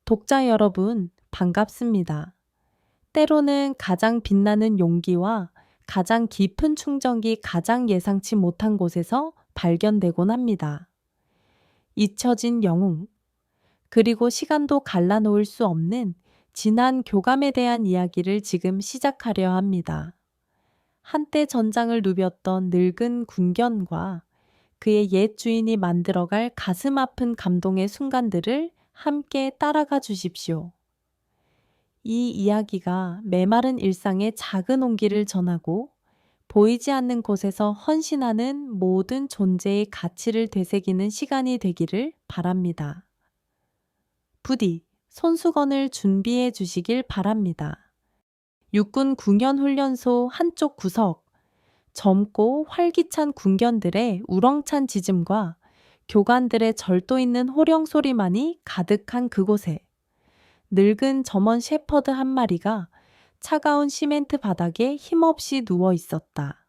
독자 여러분, 반갑습니다. 때로는 가장 빛나는 용기와 가장 깊은 충정이 가장 예상치 못한 곳에서 발견되곤 합니다. 잊혀진 영웅, 그리고 시간도 갈라놓을 수 없는 진한 교감에 대한 이야기를 지금 시작하려 합니다. 한때 전장을 누볐던 늙은 군견과 그의 옛 주인이 만들어갈 가슴 아픈 감동의 순간들을 함께 따라가 주십시오. 이 이야기가 메마른 일상의 작은 온기를 전하고 보이지 않는 곳에서 헌신하는 모든 존재의 가치를 되새기는 시간이 되기를 바랍니다. 부디 손수건을 준비해 주시길 바랍니다. 육군 군견훈련소 한쪽 구석, 젊고 활기찬 군견들의 우렁찬 짖음과 교관들의 절도 있는 호령 소리만이 가득한 그곳에 늙은 점원 셰퍼드 한 마리가 차가운 시멘트 바닥에 힘없이 누워 있었다.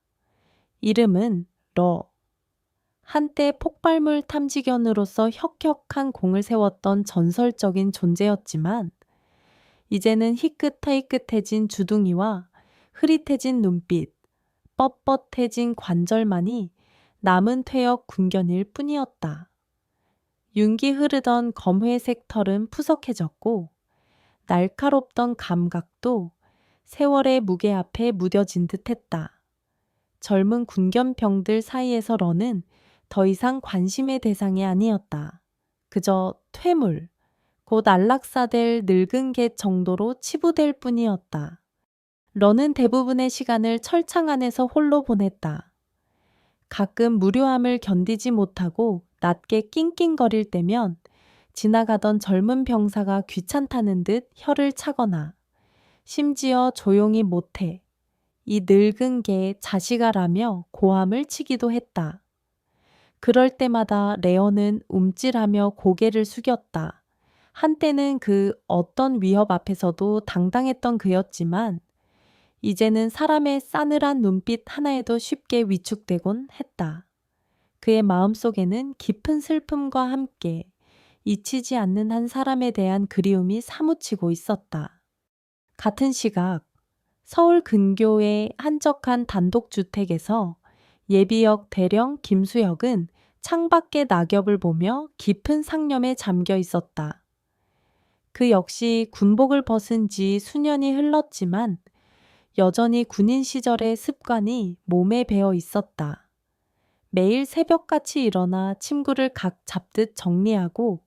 이름은 러. 한때 폭발물 탐지견으로서 혁혁한 공을 세웠던 전설적인 존재였지만 이제는 희끗희끗해진 주둥이와 흐릿해진 눈빛, 뻣뻣해진 관절만이 남은 퇴역 군견일 뿐이었다. 윤기 흐르던 검회색 털은 푸석해졌고 날카롭던 감각도 세월의 무게 앞에 무뎌진 듯했다. 젊은 군견병들 사이에서 러는 더 이상 관심의 대상이 아니었다. 그저 퇴물, 곧 안락사될 늙은 개 정도로 치부될 뿐이었다. 러는 대부분의 시간을 철창 안에서 홀로 보냈다. 가끔 무료함을 견디지 못하고 낮게 낑낑거릴 때면 지나가던 젊은 병사가 귀찮다는 듯 혀를 차거나 심지어 조용히 못해 이 늙은 개의 자식아라며 고함을 치기도 했다. 그럴 때마다 레어는 움찔하며 고개를 숙였다. 한때는 그 어떤 위협 앞에서도 당당했던 그였지만 이제는 사람의 싸늘한 눈빛 하나에도 쉽게 위축되곤 했다. 그의 마음속에는 깊은 슬픔과 함께 잊히지 않는 한 사람에 대한 그리움이 사무치고 있었다. 같은 시각 서울 근교의 한적한 단독주택에서 예비역 대령 김수혁은 창밖의 낙엽을 보며 깊은 상념에 잠겨 있었다. 그 역시 군복을 벗은 지 수년이 흘렀지만 여전히 군인 시절의 습관이 몸에 배어 있었다. 매일 새벽같이 일어나 침구를 각 잡듯 정리하고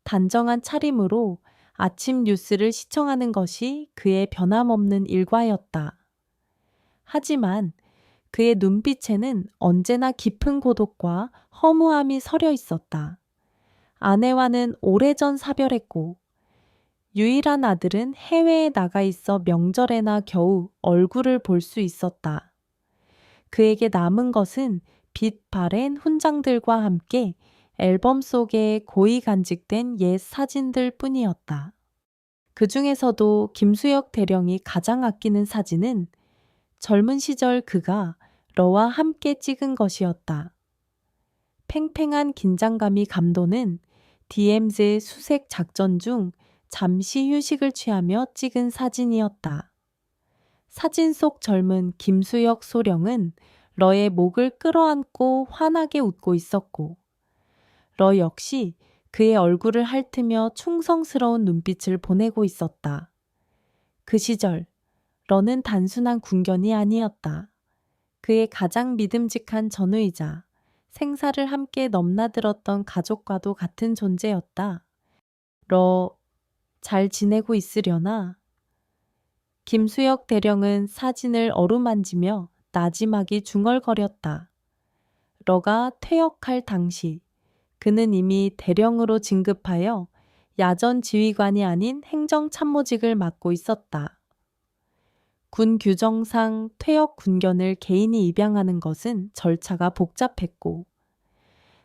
단정한 차림으로 아침 뉴스를 시청하는 것이 그의 변함없는 일과였다. 하지만 그의 눈빛에는 언제나 깊은 고독과 허무함이 서려 있었다. 아내와는 오래전 사별했고 유일한 아들은 해외에 나가 있어 명절에나 겨우 얼굴을 볼 수 있었다. 그에게 남은 것은 빛 바랜 훈장들과 함께 앨범 속에 고이 간직된 옛 사진들 뿐이었다. 그 중에서도 김수혁 대령이 가장 아끼는 사진은 젊은 시절 그가 러와 함께 찍은 것이었다. 팽팽한 긴장감이 감도는 DMZ 수색 작전 중 잠시 휴식을 취하며 찍은 사진이었다. 사진 속 젊은 김수혁 소령은 러의 목을 끌어안고 환하게 웃고 있었고 러 역시 그의 얼굴을 핥으며 충성스러운 눈빛을 보내고 있었다. 그 시절 러는 단순한 군견이 아니었다. 그의 가장 믿음직한 전우이자 생사를 함께 넘나들었던 가족과도 같은 존재였다. 러, 잘 지내고 있으려나? 김수혁 대령은 사진을 어루만지며 나지막이 중얼거렸다. 러가 퇴역할 당시 그는 이미 대령으로 진급하여 야전 지휘관이 아닌 행정참모직을 맡고 있었다. 군 규정상 퇴역 군견을 개인이 입양하는 것은 절차가 복잡했고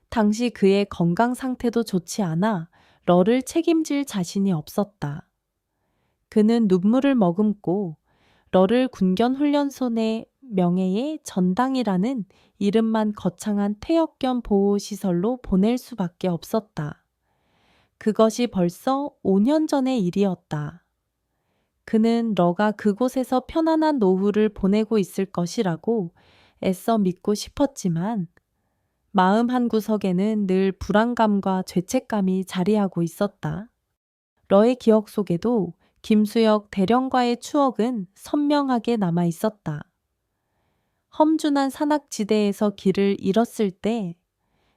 당시 그의 건강 상태도 좋지 않아 러를 책임질 자신이 없었다. 그는 눈물을 머금고 러를 군견훈련소 내 명예의 전당이라는 이름만 거창한 퇴역견 보호시설로 보낼 수밖에 없었다. 그것이 벌써 5년 전의 일이었다. 그는 러가 그곳에서 편안한 노후를 보내고 있을 것이라고 애써 믿고 싶었지만 마음 한구석에는 늘 불안감과 죄책감이 자리하고 있었다. 러의 기억 속에도 김수혁 대령과의 추억은 선명하게 남아 있었다. 험준한 산악지대에서 길을 잃었을 때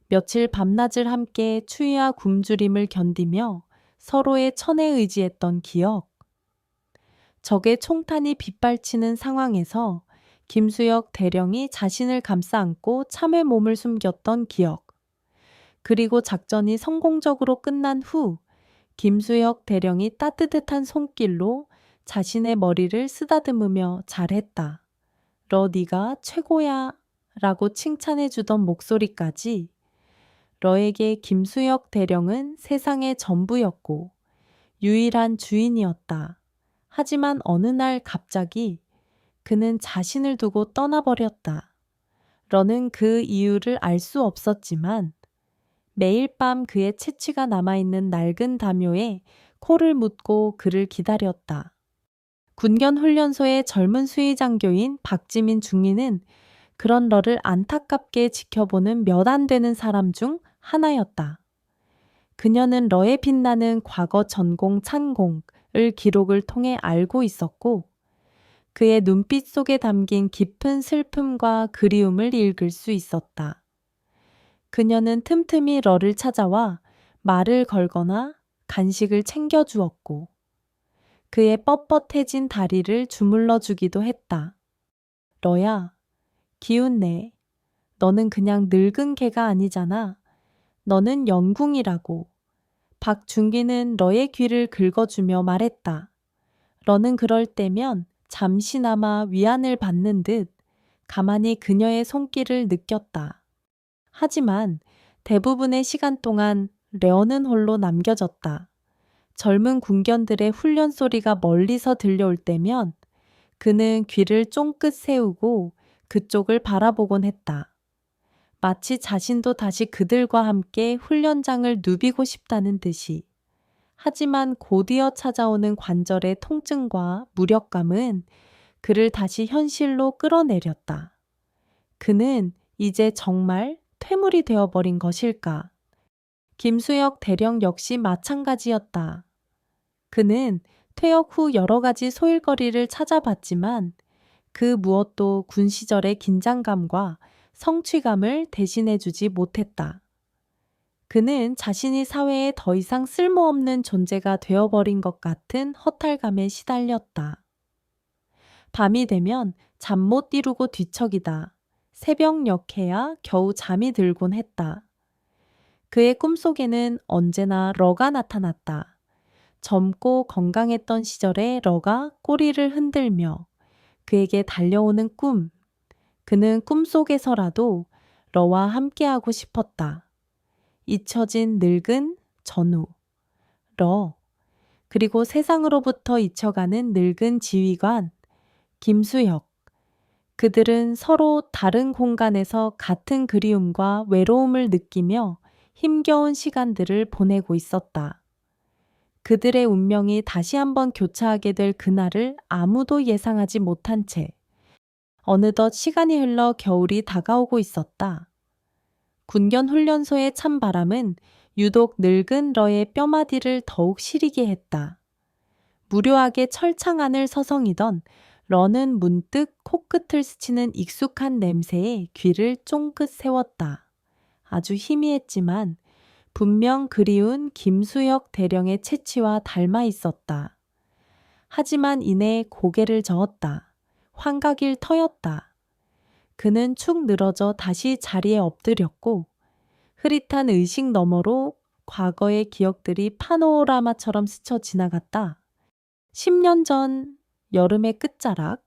며칠 밤낮을 함께 추위와 굶주림을 견디며 서로의 천에 의지했던 기억. 적의 총탄이 빗발치는 상황에서 김수혁 대령이 자신을 감싸 안고 참회 몸을 숨겼던 기억. 그리고 작전이 성공적으로 끝난 후 김수혁 대령이 따뜻한 손길로 자신의 머리를 쓰다듬으며 잘했다. 러 네가 최고야 라고 칭찬해주던 목소리까지 러에게 김수혁 대령은 세상의 전부였고 유일한 주인이었다. 하지만 어느 날 갑자기 그는 자신을 두고 떠나버렸다. 러는 그 이유를 알 수 없었지만 매일 밤 그의 채취가 남아있는 낡은 담요에 코를 묻고 그를 기다렸다. 군견훈련소의 젊은 수의장교인 박지민 중위는 그런 러를 안타깝게 지켜보는 몇 안 되는 사람 중 하나였다. 그녀는 러의 빛나는 과거 전공 찬공을 기록을 통해 알고 있었고 그의 눈빛 속에 담긴 깊은 슬픔과 그리움을 읽을 수 있었다. 그녀는 틈틈이 러를 찾아와 말을 걸거나 간식을 챙겨주었고 그의 뻣뻣해진 다리를 주물러 주기도 했다. 러야, 기운내. 너는 그냥 늙은 개가 아니잖아. 너는 영궁이라고. 박준기는 러의 귀를 긁어주며 말했다. 러는 그럴 때면 잠시나마 위안을 받는 듯 가만히 그녀의 손길을 느꼈다. 하지만 대부분의 시간 동안 레어는 홀로 남겨졌다. 젊은 군견들의 훈련 소리가 멀리서 들려올 때면 그는 귀를 쫑긋 세우고 그쪽을 바라보곤 했다. 마치 자신도 다시 그들과 함께 훈련장을 누비고 싶다는 듯이. 하지만 곧이어 찾아오는 관절의 통증과 무력감은 그를 다시 현실로 끌어내렸다. 그는 이제 정말 퇴물이 되어버린 것일까? 김수혁 대령 역시 마찬가지였다. 그는 퇴역 후 여러 가지 소일거리를 찾아봤지만 그 무엇도 군 시절의 긴장감과 성취감을 대신해주지 못했다. 그는 자신이 사회에 더 이상 쓸모없는 존재가 되어버린 것 같은 허탈감에 시달렸다. 밤이 되면 잠 못 이루고 뒤척이다. 새벽녘에야 겨우 잠이 들곤 했다. 그의 꿈속에는 언제나 러가 나타났다. 젊고 건강했던 시절에 러가 꼬리를 흔들며 그에게 달려오는 꿈. 그는 꿈속에서라도 러와 함께하고 싶었다. 잊혀진 늙은 전우, 러, 그리고 세상으로부터 잊혀가는 늙은 지휘관, 김수혁. 그들은 서로 다른 공간에서 같은 그리움과 외로움을 느끼며 힘겨운 시간들을 보내고 있었다. 그들의 운명이 다시 한번 교차하게 될 그날을 아무도 예상하지 못한 채 어느덧 시간이 흘러 겨울이 다가오고 있었다. 군견 훈련소의 찬바람은 유독 늙은 러의 뼈마디를 더욱 시리게 했다. 무료하게 철창 안을 서성이던 러는 문득 코끝을 스치는 익숙한 냄새에 귀를 쫑긋 세웠다. 아주 희미했지만 분명 그리운 김수혁 대령의 채취와 닮아 있었다. 하지만 이내 고개를 저었다. 환각일 터였다. 그는 축 늘어져 다시 자리에 엎드렸고 흐릿한 의식 너머로 과거의 기억들이 파노라마처럼 스쳐 지나갔다. 10년 전 여름의 끝자락,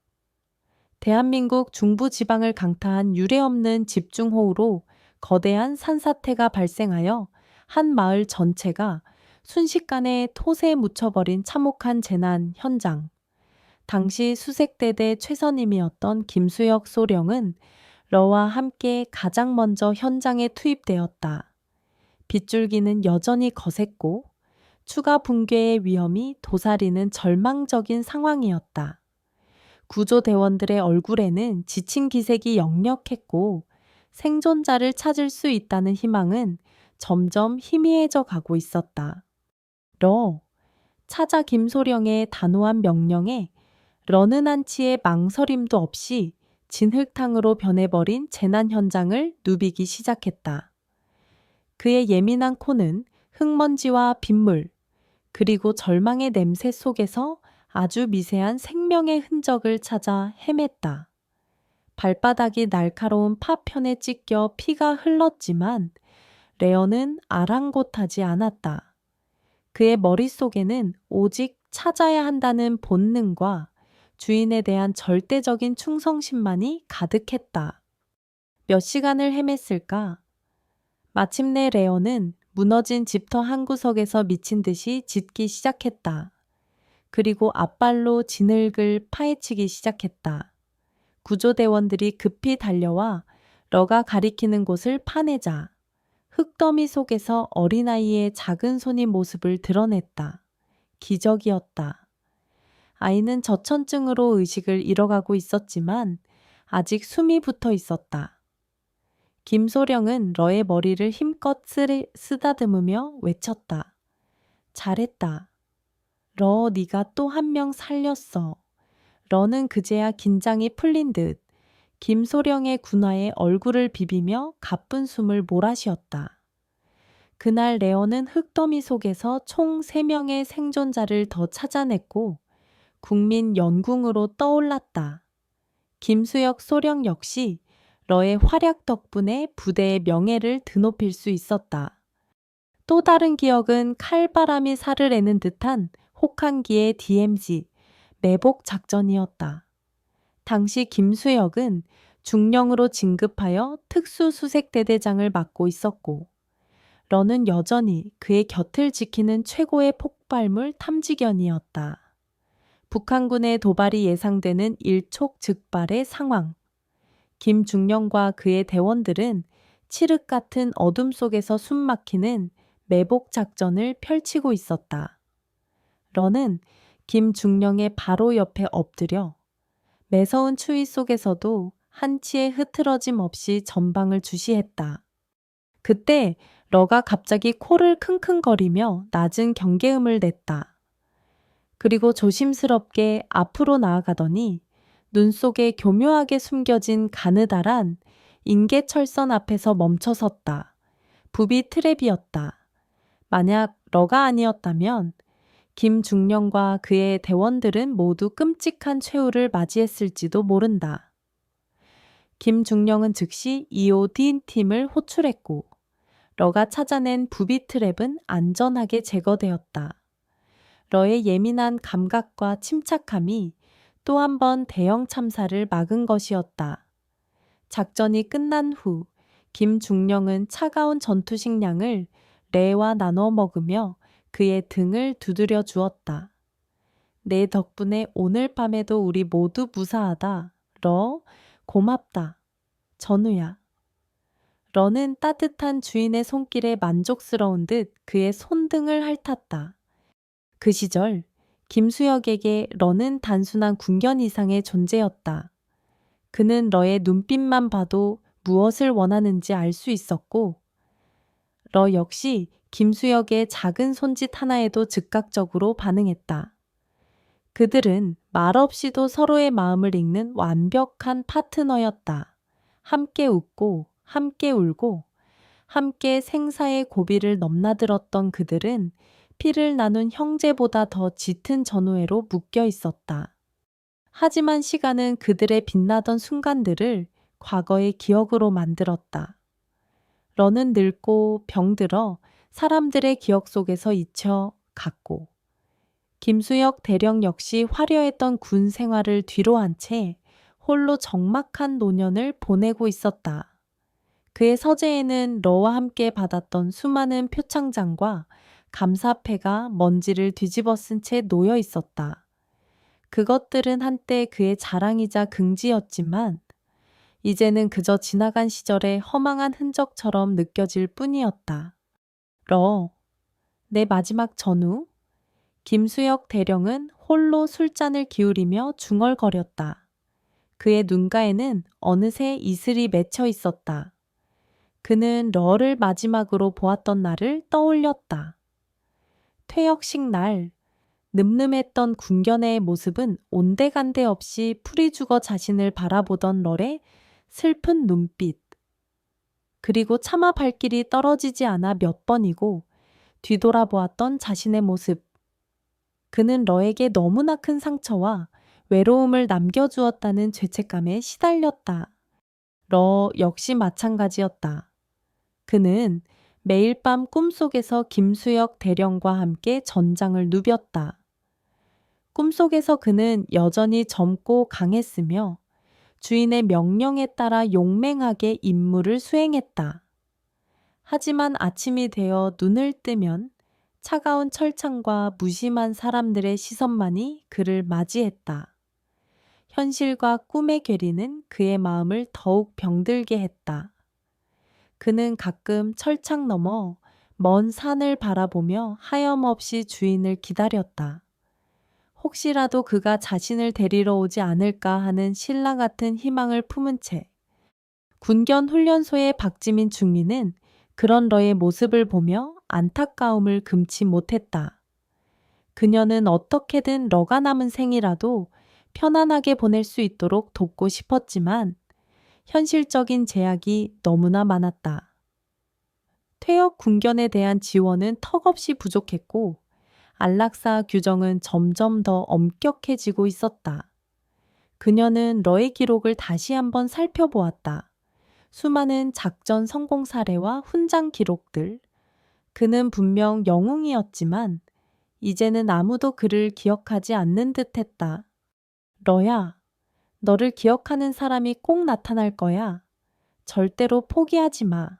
대한민국 중부지방을 강타한 유례없는 집중호우로 거대한 산사태가 발생하여 한 마을 전체가 순식간에 토세에 묻혀버린 참혹한 재난 현장. 당시 수색대대 최선임이었던 김수혁 소령은 러와 함께 가장 먼저 현장에 투입되었다. 빗줄기는 여전히 거셌고 추가 붕괴의 위험이 도사리는 절망적인 상황이었다. 구조대원들의 얼굴에는 지친 기색이 역력했고 생존자를 찾을 수 있다는 희망은 점점 희미해져 가고 있었다. 차자 김소령의 단호한 명령에 러는한치의 망설임도 없이 진흙탕으로 변해버린 재난 현장을 누비기 시작했다. 그의 예민한 코는 흙먼지와 빗물, 그리고 절망의 냄새 속에서 아주 미세한 생명의 흔적을 찾아 헤맸다. 발바닥이 날카로운 파편에 찢겨 피가 흘렀지만 레어는 아랑곳하지 않았다. 그의 머릿속에는 오직 찾아야 한다는 본능과 주인에 대한 절대적인 충성심만이 가득했다. 몇 시간을 헤맸을까? 마침내 레어는 무너진 집터 한 구석에서 미친 듯이 짖기 시작했다. 그리고 앞발로 진흙을 파헤치기 시작했다. 구조대원들이 급히 달려와 러가 가리키는 곳을 파내자 흙더미 속에서 어린아이의 작은 손이 모습을 드러냈다. 기적이었다. 아이는 저천증으로 의식을 잃어가고 있었지만 아직 숨이 붙어 있었다. 김소령은 러의 머리를 힘껏 쓰다듬으며 외쳤다. 잘했다. 러, 네가 또 한 명 살렸어. 러는 그제야 긴장이 풀린 듯 김소령의 군화에 얼굴을 비비며 가쁜 숨을 몰아쉬었다. 그날 레어는 흙더미 속에서 총 3명의 생존자를 더 찾아냈고 국민 영궁으로 떠올랐다. 김수혁 소령 역시 러의 활약 덕분에 부대의 명예를 드높일 수 있었다. 또 다른 기억은 칼바람이 살을 내는 듯한 혹한기의 DMZ, 매복 작전이었다. 당시 김수혁은 중령으로 진급하여 특수수색대대장을 맡고 있었고 러는 여전히 그의 곁을 지키는 최고의 폭발물 탐지견이었다. 북한군의 도발이 예상되는 일촉즉발의 상황. 김중령과 그의 대원들은 칠흑 같은 어둠 속에서 숨막히는 매복 작전을 펼치고 있었다. 러는 김중령의 바로 옆에 엎드려 매서운 추위 속에서도 한치의 흐트러짐 없이 전방을 주시했다. 그때 러가 갑자기 코를 킁킁거리며 낮은 경계음을 냈다. 그리고 조심스럽게 앞으로 나아가더니 눈 속에 교묘하게 숨겨진 가느다란 인계철선 앞에서 멈춰섰다. 부비 트랩이었다. 만약 러가 아니었다면 김중령과 그의 대원들은 모두 끔찍한 최후를 맞이했을지도 모른다. 김중령은 즉시 2호 D팀을 호출했고 러가 찾아낸 부비 트랩은 안전하게 제거되었다. 러의 예민한 감각과 침착함이 또 한 번 대형 참사를 막은 것이었다. 작전이 끝난 후 김중령은 차가운 전투 식량을 레와 나눠 먹으며 그의 등을 두드려 주었다. 내 덕분에 오늘 밤에도 우리 모두 무사하다. 러, 고맙다. 전우야. 러는 따뜻한 주인의 손길에 만족스러운 듯 그의 손등을 핥았다. 그 시절 김수혁에게 러는 단순한 군견 이상의 존재였다. 그는 러의 눈빛만 봐도 무엇을 원하는지 알 수 있었고 러 역시 김수혁의 작은 손짓 하나에도 즉각적으로 반응했다. 그들은 말없이도 서로의 마음을 읽는 완벽한 파트너였다. 함께 웃고 함께 울고 함께 생사의 고비를 넘나들었던 그들은 피를 나눈 형제보다 더 짙은 전우애로 묶여 있었다. 하지만 시간은 그들의 빛나던 순간들을 과거의 기억으로 만들었다. 러는 늙고 병들어 사람들의 기억 속에서 잊혀 갔고 김수혁 대령 역시 화려했던 군 생활을 뒤로한 채 홀로 적막한 노년을 보내고 있었다. 그의 서재에는 러와 함께 받았던 수많은 표창장과 감사패가 먼지를 뒤집어 쓴 채 놓여 있었다. 그것들은 한때 그의 자랑이자 긍지였지만 이제는 그저 지나간 시절의 허망한 흔적처럼 느껴질 뿐이었다. 러, 내 마지막 전후. 김수혁 대령은 홀로 술잔을 기울이며 중얼거렸다. 그의 눈가에는 어느새 이슬이 맺혀 있었다. 그는 러를 마지막으로 보았던 날을 떠올렸다. 퇴역식 날, 늠름했던 군견의 모습은 온데간데 없이 풀이 죽어 자신을 바라보던 럴의 슬픈 눈빛. 그리고 차마 발길이 떨어지지 않아 몇 번이고 뒤돌아보았던 자신의 모습. 그는 러에게 너무나 큰 상처와 외로움을 남겨주었다는 죄책감에 시달렸다. 러 역시 마찬가지였다. 그는 매일 밤 꿈속에서 김수혁 대령과 함께 전장을 누볐다. 꿈속에서 그는 여전히 젊고 강했으며 주인의 명령에 따라 용맹하게 임무를 수행했다. 하지만 아침이 되어 눈을 뜨면 차가운 철창과 무심한 사람들의 시선만이 그를 맞이했다. 현실과 꿈의 괴리는 그의 마음을 더욱 병들게 했다. 그는 가끔 철창 너머 먼 산을 바라보며 하염없이 주인을 기다렸다. 혹시라도 그가 자신을 데리러 오지 않을까 하는 신라 같은 희망을 품은 채 군견 훈련소의 박지민 중리는 그런 러의 모습을 보며 안타까움을 금치 못했다. 그녀는 어떻게든 러가 남은 생이라도 편안하게 보낼 수 있도록 돕고 싶었지만 현실적인 제약이 너무나 많았다. 퇴역 군견에 대한 지원은 턱없이 부족했고 안락사 규정은 점점 더 엄격해지고 있었다. 그녀는 러의 기록을 다시 한번 살펴보았다. 수많은 작전 성공 사례와 훈장 기록들. 그는 분명 영웅이었지만 이제는 아무도 그를 기억하지 않는 듯했다. 러야, 너를 기억하는 사람이 꼭 나타날 거야. 절대로 포기하지 마.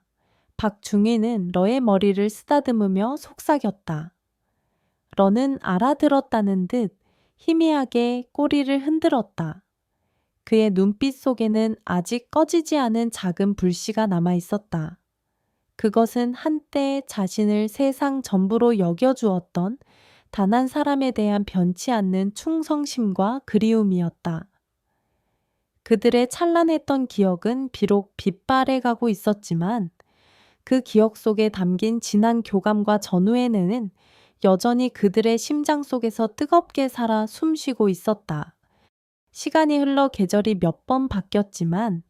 박중희는 러의 머리를 쓰다듬으며 속삭였다. 러는 알아들었다는 듯 희미하게 꼬리를 흔들었다. 그의 눈빛 속에는 아직 꺼지지 않은 작은 불씨가 남아 있었다. 그것은 한때 자신을 세상 전부로 여겨주었던 단 한 사람에 대한 변치 않는 충성심과 그리움이었다. 그들의 찬란했던 기억은 비록 빛발해 가고 있었지만 그 기억 속에 담긴 진한 교감과 전우애는 여전히 그들의 심장 속에서 뜨겁게 살아 숨쉬고 있었다. 시간이 흘러 계절이 몇 번 바뀌었지만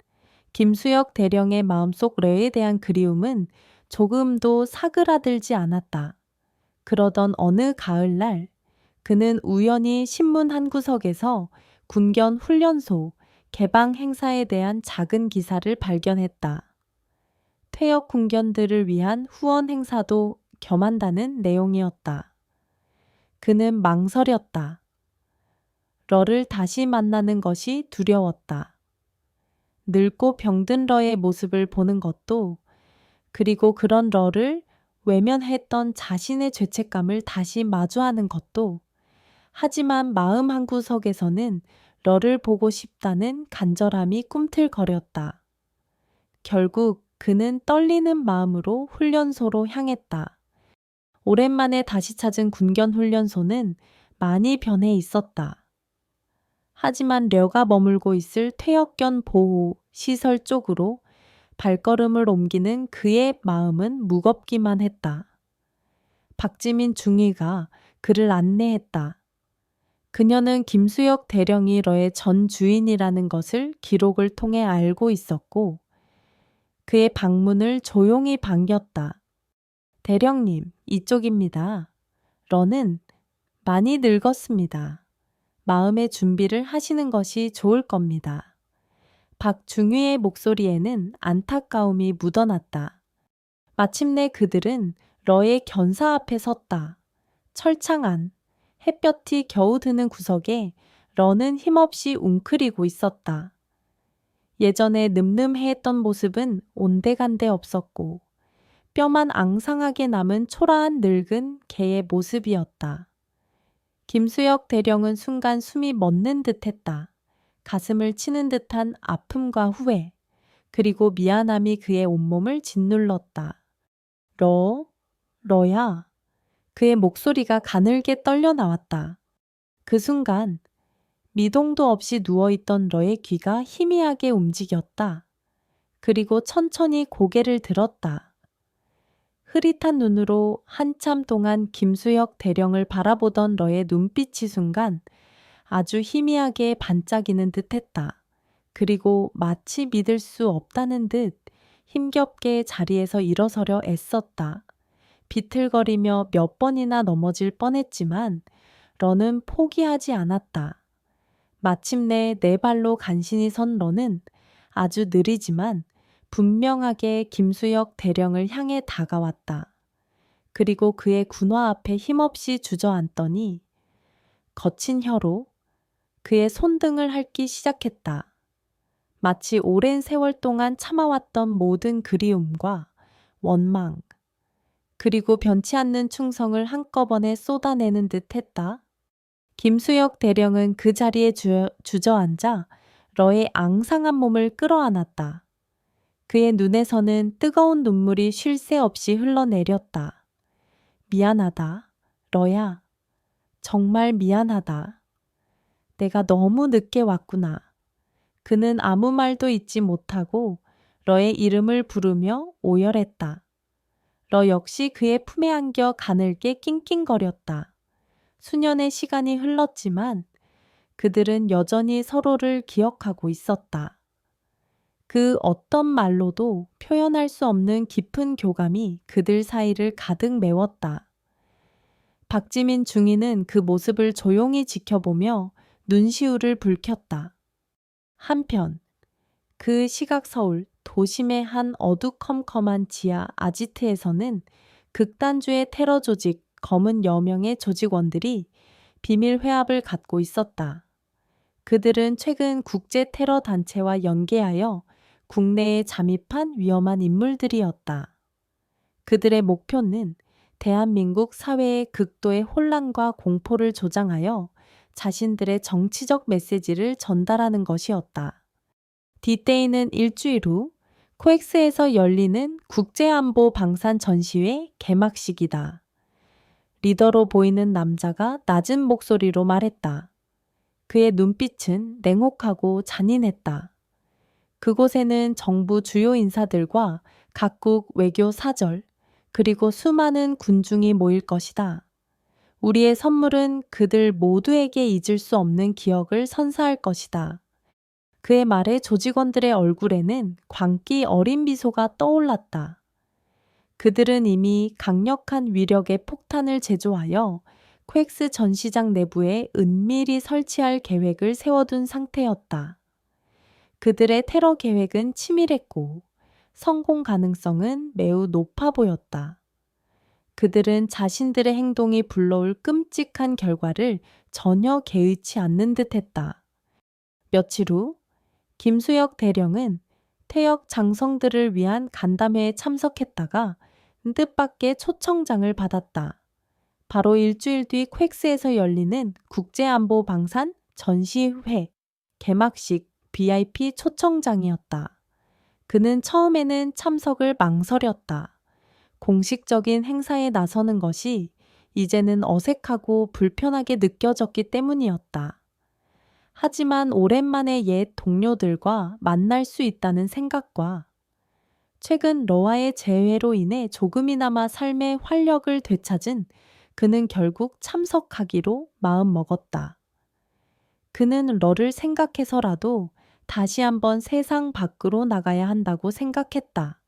김수혁 대령의 마음속 러에 대한 그리움은 조금도 사그라들지 않았다. 그러던 어느 가을날 그는 우연히 신문 한 구석에서 군견 훈련소 개방 행사에 대한 작은 기사를 발견했다. 퇴역 군견들을 위한 후원 행사도 겸한다는 내용이었다. 그는 망설였다. 러를 다시 만나는 것이 두려웠다. 늙고 병든 러의 모습을 보는 것도, 그리고 그런 러를 외면했던 자신의 죄책감을 다시 마주하는 것도, 하지만 마음 한구석에서는 러를 보고 싶다는 간절함이 꿈틀거렸다. 결국 그는 떨리는 마음으로 훈련소로 향했다. 오랜만에 다시 찾은 군견 훈련소는 많이 변해 있었다. 하지만 려가 머물고 있을 퇴역견 보호 시설 쪽으로 발걸음을 옮기는 그의 마음은 무겁기만 했다. 박지민 중위가 그를 안내했다. 그녀는 김수혁 대령이 러의 전 주인이라는 것을 기록을 통해 알고 있었고 그의 방문을 조용히 반겼다. 대령님, 이쪽입니다. 러는 많이 늙었습니다. 마음의 준비를 하시는 것이 좋을 겁니다. 박중휘의 목소리에는 안타까움이 묻어났다. 마침내 그들은 러의 견사 앞에 섰다. 철창 안, 햇볕이 겨우 드는 구석에 러는 힘없이 웅크리고 있었다. 예전에 늠름해했던 모습은 온데간데 없었고 뼈만 앙상하게 남은 초라한 늙은 개의 모습이었다. 김수혁 대령은 순간 숨이 멎는 듯했다. 가슴을 치는 듯한 아픔과 후회, 그리고 미안함이 그의 온몸을 짓눌렀다. 러야. 그의 목소리가 가늘게 떨려 나왔다. 그 순간 미동도 없이 누워있던 러의 귀가 희미하게 움직였다. 그리고 천천히 고개를 들었다. 흐릿한 눈으로 한참 동안 김수혁 대령을 바라보던 러의 눈빛이 순간 아주 희미하게 반짝이는 듯했다. 그리고 마치 믿을 수 없다는 듯 힘겹게 자리에서 일어서려 애썼다. 비틀거리며 몇 번이나 넘어질 뻔했지만 러는 포기하지 않았다. 마침내 네 발로 간신히 선 러는 아주 느리지만 분명하게 김수혁 대령을 향해 다가왔다. 그리고 그의 군화 앞에 힘없이 주저앉더니 거친 혀로 그의 손등을 핥기 시작했다. 마치 오랜 세월 동안 참아왔던 모든 그리움과 원망, 그리고 변치 않는 충성을 한꺼번에 쏟아내는 듯 했다. 김수혁 대령은 그 자리에 주저앉아 러의 앙상한 몸을 끌어안았다. 그의 눈에서는 뜨거운 눈물이 쉴 새 없이 흘러내렸다. 미안하다, 러야. 정말 미안하다. 내가 너무 늦게 왔구나. 그는 아무 말도 잊지 못하고 러의 이름을 부르며 오열했다. 러 역시 그의 품에 안겨 가늘게 낑낑거렸다. 수년의 시간이 흘렀지만 그들은 여전히 서로를 기억하고 있었다. 그 어떤 말로도 표현할 수 없는 깊은 교감이 그들 사이를 가득 메웠다. 박지민 중위는 그 모습을 조용히 지켜보며 눈시울을 붉혔다. 한편 그 시각 서울 도심의 한 어두컴컴한 지하 아지트에서는 극단주의 테러 조직 검은 여명의 조직원들이 비밀 회합을 갖고 있었다. 그들은 최근 국제 테러 단체와 연계하여 국내에 잠입한 위험한 인물들이었다. 그들의 목표는 대한민국 사회의 극도의 혼란과 공포를 조장하여 자신들의 정치적 메시지를 전달하는 것이었다. 디데이는 일주일 후 코엑스에서 열리는 국제안보 방산 전시회 개막식이다. 리더로 보이는 남자가 낮은 목소리로 말했다. 그의 눈빛은 냉혹하고 잔인했다. 그곳에는 정부 주요 인사들과 각국 외교 사절, 그리고 수많은 군중이 모일 것이다. 우리의 선물은 그들 모두에게 잊을 수 없는 기억을 선사할 것이다. 그의 말에 조직원들의 얼굴에는 광기 어린 미소가 떠올랐다. 그들은 이미 강력한 위력의 폭탄을 제조하여 코엑스 전시장 내부에 은밀히 설치할 계획을 세워둔 상태였다. 그들의 테러 계획은 치밀했고 성공 가능성은 매우 높아 보였다. 그들은 자신들의 행동이 불러올 끔찍한 결과를 전혀 개의치 않는 듯했다. 며칠 후 김수혁 대령은 퇴역 장성들을 위한 간담회에 참석했다가 뜻밖의 초청장을 받았다. 바로 일주일 뒤 코엑스에서 열리는 국제안보 방산 전시회 개막식 VIP 초청장이었다. 그는 처음에는 참석을 망설였다. 공식적인 행사에 나서는 것이 이제는 어색하고 불편하게 느껴졌기 때문이었다. 하지만 오랜만에 옛 동료들과 만날 수 있다는 생각과 최근 러와의 재회로 인해 조금이나마 삶의 활력을 되찾은 그는 결국 참석하기로 마음먹었다. 그는 러를 생각해서라도 다시 한번 세상 밖으로 나가야 한다고 생각했다.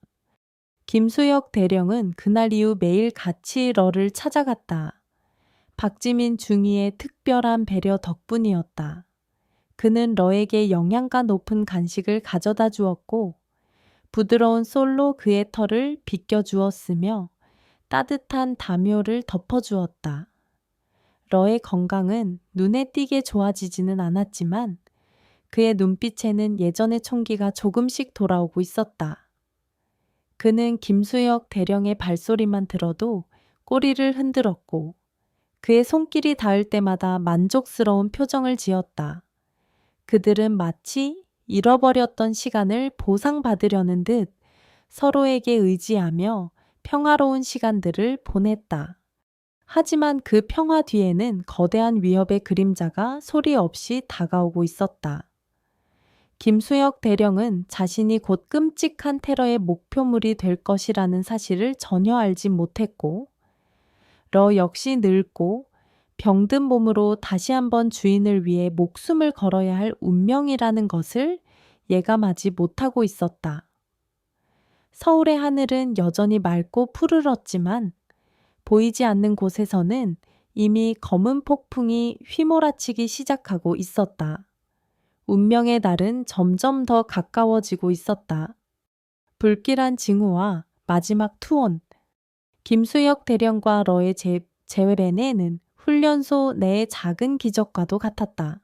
김수혁 대령은 그날 이후 매일 같이 러를 찾아갔다. 박지민 중위의 특별한 배려 덕분이었다. 그는 러에게 영양가 높은 간식을 가져다 주었고 부드러운 솔로 그의 털을 빗겨주었으며 따뜻한 담요를 덮어주었다. 러의 건강은 눈에 띄게 좋아지지는 않았지만 그의 눈빛에는 예전의 총기가 조금씩 돌아오고 있었다. 그는 김수혁 대령의 발소리만 들어도 꼬리를 흔들었고 그의 손길이 닿을 때마다 만족스러운 표정을 지었다. 그들은 마치 잃어버렸던 시간을 보상받으려는 듯 서로에게 의지하며 평화로운 시간들을 보냈다. 하지만 그 평화 뒤에는 거대한 위협의 그림자가 소리 없이 다가오고 있었다. 김수혁 대령은 자신이 곧 끔찍한 테러의 목표물이 될 것이라는 사실을 전혀 알지 못했고, 러 역시 늙고 병든 몸으로 다시 한번 주인을 위해 목숨을 걸어야 할 운명이라는 것을 예감하지 못하고 있었다. 서울의 하늘은 여전히 맑고 푸르렀지만 보이지 않는 곳에서는 이미 검은 폭풍이 휘몰아치기 시작하고 있었다. 운명의 날은 점점 더 가까워지고 있었다. 불길한 징후와 마지막 투혼, 김수혁 대령과 러의 재회배는 훈련소 내의 작은 기적과도 같았다.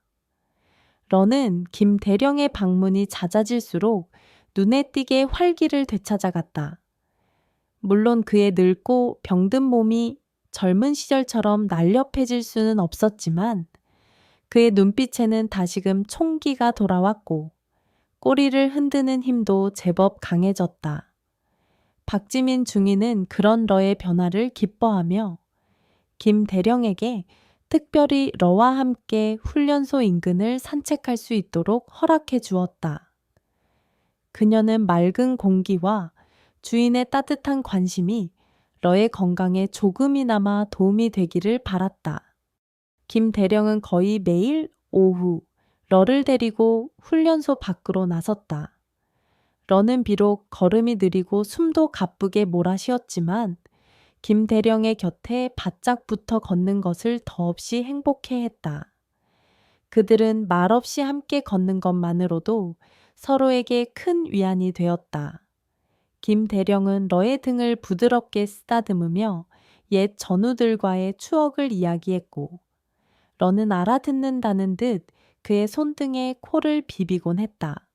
러는 김 대령의 방문이 잦아질수록 눈에 띄게 활기를 되찾아갔다. 물론 그의 늙고 병든 몸이 젊은 시절처럼 날렵해질 수는 없었지만 그의 눈빛에는 다시금 총기가 돌아왔고 꼬리를 흔드는 힘도 제법 강해졌다. 박지민 중위는 그런 러의 변화를 기뻐하며 김 대령에게 특별히 러와 함께 훈련소 인근을 산책할 수 있도록 허락해 주었다. 그녀는 맑은 공기와 주인의 따뜻한 관심이 러의 건강에 조금이나마 도움이 되기를 바랐다. 김 대령은 거의 매일 오후 러를 데리고 훈련소 밖으로 나섰다. 러는 비록 걸음이 느리고 숨도 가쁘게 몰아쉬었지만 김 대령의 곁에 바짝 붙어 걷는 것을 더없이 행복해했다. 그들은 말없이 함께 걷는 것만으로도 서로에게 큰 위안이 되었다. 김 대령은 러의 등을 부드럽게 쓰다듬으며 옛 전우들과의 추억을 이야기했고, 러는 알아듣는다는 듯 그의 손등에 코를 비비곤 했다.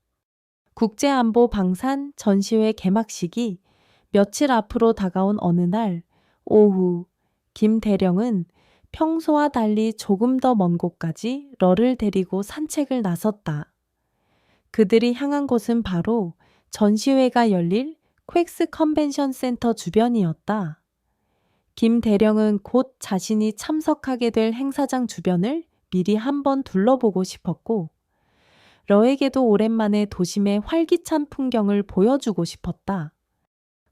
국제안보 방산 전시회 개막식이 며칠 앞으로 다가온 어느 날 오후, 김 대령은 평소와 달리 조금 더 먼 곳까지 러를 데리고 산책을 나섰다. 그들이 향한 곳은 바로 전시회가 열릴 퀘스 컨벤션 센터 주변이었다. 김 대령은 곧 자신이 참석하게 될 행사장 주변을 미리 한번 둘러보고 싶었고, 러에게도 오랜만에 도심의 활기찬 풍경을 보여주고 싶었다.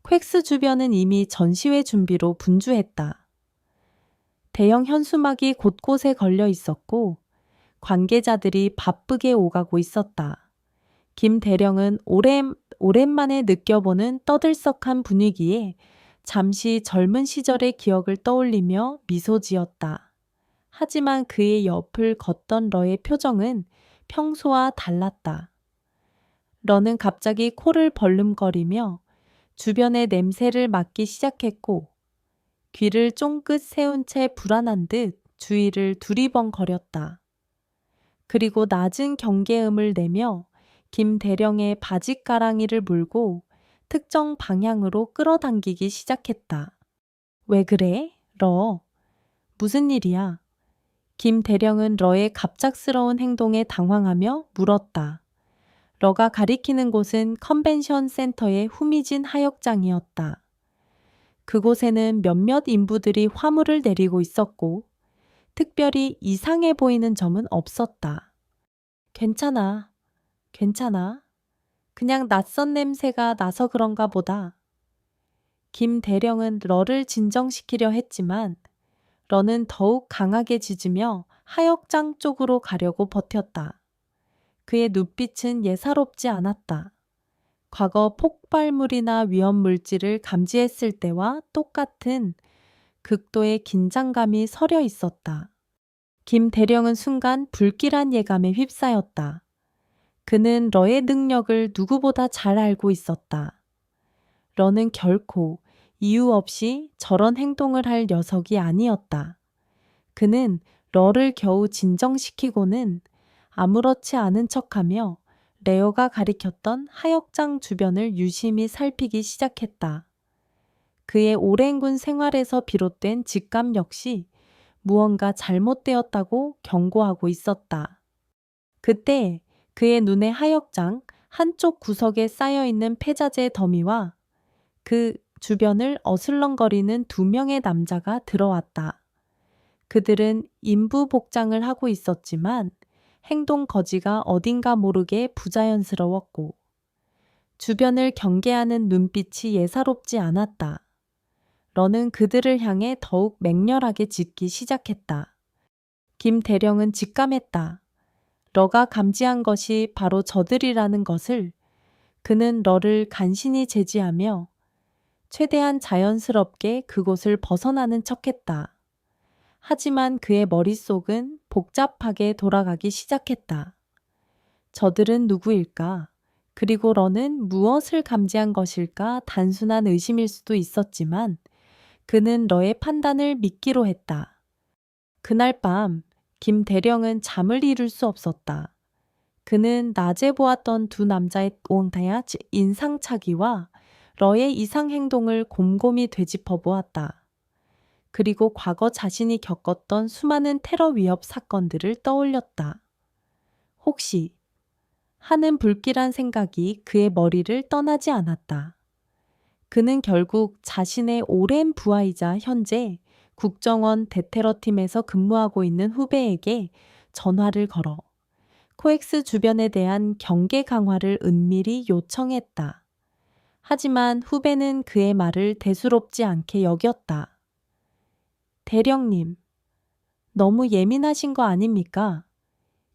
퀘스 주변은 이미 전시회 준비로 분주했다. 대형 현수막이 곳곳에 걸려 있었고 관계자들이 바쁘게 오가고 있었다. 김 대령은 오랜만에 느껴보는 떠들썩한 분위기에 잠시 젊은 시절의 기억을 떠올리며 미소 지었다. 하지만 그의 옆을 걷던 러의 표정은 평소와 달랐다. 러는 갑자기 코를 벌름거리며 주변의 냄새를 맡기 시작했고 귀를 쫑긋 세운 채 불안한 듯 주위를 두리번거렸다. 그리고 낮은 경계음을 내며 김 대령의 바짓가랑이를 물고 특정 방향으로 끌어당기기 시작했다. 왜 그래? 러. 무슨 일이야? 김 대령은 러의 갑작스러운 행동에 당황하며 물었다. 러가 가리키는 곳은 컨벤션 센터의 후미진 하역장이었다. 그곳에는 몇몇 인부들이 화물을 내리고 있었고 특별히 이상해 보이는 점은 없었다. 괜찮아. 그냥 낯선 냄새가 나서 그런가 보다. 김 대령은 러를 진정시키려 했지만 러는 더욱 강하게 짖으며 하역장 쪽으로 가려고 버텼다. 그의 눈빛은 예사롭지 않았다. 과거 폭발물이나 위험물질을 감지했을 때와 똑같은 극도의 긴장감이 서려 있었다. 김 대령은 순간 불길한 예감에 휩싸였다. 그는 러의 능력을 누구보다 잘 알고 있었다. 러는 결코 이유 없이 저런 행동을 할 녀석이 아니었다. 그는 러를 겨우 진정시키고는 아무렇지 않은 척하며 레어가 가리켰던 하역장 주변을 유심히 살피기 시작했다. 그의 오랜 군 생활에서 비롯된 직감 역시 무언가 잘못되었다고 경고하고 있었다. 그때 그의 눈에 하역장 한쪽 구석에 쌓여있는 폐자재 더미와 그 주변을 어슬렁거리는 두 명의 남자가 들어왔다. 그들은 인부 복장을 하고 있었지만 행동 거지가 어딘가 모르게 부자연스러웠고 주변을 경계하는 눈빛이 예사롭지 않았다. 러는 그들을 향해 더욱 맹렬하게 짖기 시작했다. 김 대령은 직감했다. 러가 감지한 것이 바로 저들이라는 것을. 그는 러를 간신히 제지하며 최대한 자연스럽게 그곳을 벗어나는 척했다. 하지만 그의 머릿속은 복잡하게 돌아가기 시작했다. 저들은 누구일까? 그리고 러는 무엇을 감지한 것일까? 단순한 의심일 수도 있었지만 그는 러의 판단을 믿기로 했다. 그날 밤 김 대령은 잠을 이룰 수 없었다. 그는 낮에 보았던 두 남자의 온타야 인상착의와 러의 이상 행동을 곰곰이 되짚어 보았다. 그리고 과거 자신이 겪었던 수많은 테러 위협 사건들을 떠올렸다. 혹시 하는 불길한 생각이 그의 머리를 떠나지 않았다. 그는 결국 자신의 오랜 부하이자 현재 국정원 대테러팀에서 근무하고 있는 후배에게 전화를 걸어 코엑스 주변에 대한 경계 강화를 은밀히 요청했다. 하지만 후배는 그의 말을 대수롭지 않게 여겼다. 대령님, 너무 예민하신 거 아닙니까?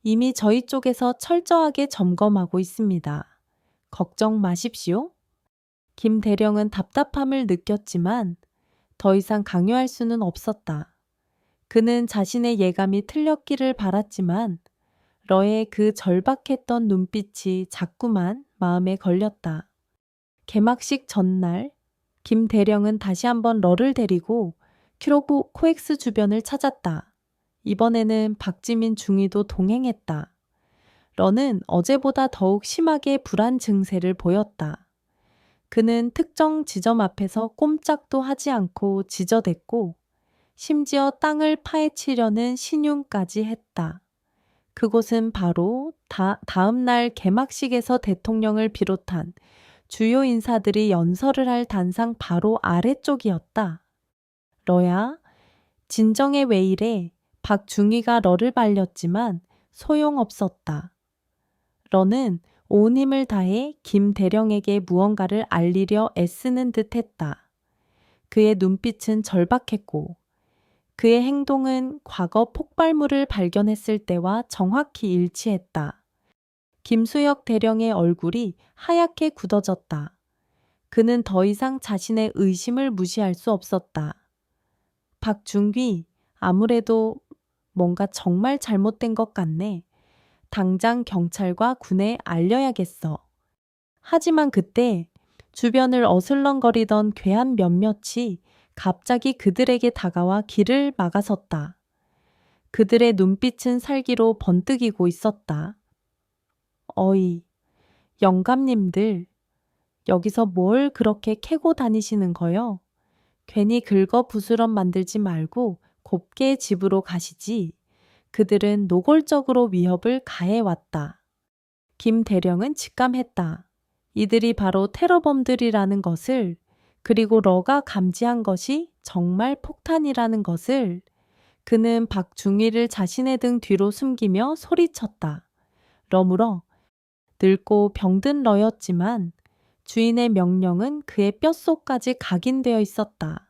이미 저희 쪽에서 철저하게 점검하고 있습니다. 걱정 마십시오. 김 대령은 답답함을 느꼈지만 더 이상 강요할 수는 없었다. 그는 자신의 예감이 틀렸기를 바랐지만 러의 그 절박했던 눈빛이 자꾸만 마음에 걸렸다. 개막식 전날 김 대령은 다시 한번 러를 데리고 큐로브 코엑스 주변을 찾았다. 이번에는 박지민 중위도 동행했다. 러는 어제보다 더욱 심하게 불안 증세를 보였다. 그는 특정 지점 앞에서 꼼짝도 하지 않고 지저댔고 심지어 땅을 파헤치려는 신용까지 했다. 그곳은 바로 다음 날 개막식에서 대통령을 비롯한 주요 인사들이 연설을 할 단상 바로 아래쪽이었다. 러야, 진정에 왜 이래? 박중희가 러를 말렸지만 소용없었다. 러는 온 힘을 다해 김 대령에게 무언가를 알리려 애쓰는 듯 했다. 그의 눈빛은 절박했고 그의 행동은 과거 폭발물을 발견했을 때와 정확히 일치했다. 김수혁 대령의 얼굴이 하얗게 굳어졌다. 그는 더 이상 자신의 의심을 무시할 수 없었다. 박중귀, 아무래도 뭔가 정말 잘못된 것 같네. 당장 경찰과 군에 알려야겠어. 하지만 그때 주변을 어슬렁거리던 괴한 몇몇이 갑자기 그들에게 다가와 길을 막아섰다. 그들의 눈빛은 살기로 번뜩이고 있었다. 어이, 영감님들, 여기서 뭘 그렇게 캐고 다니시는 거요? 괜히 긁어 부스럼 만들지 말고 곱게 집으로 가시지. 그들은 노골적으로 위협을 가해왔다. 김 대령은 직감했다. 이들이 바로 테러범들이라는 것을, 그리고 러가 감지한 것이 정말 폭탄이라는 것을. 그는 박중희를 자신의 등 뒤로 숨기며 소리쳤다. 러물어. 늙고 병든 러였지만 주인의 명령은 그의 뼛속까지 각인되어 있었다.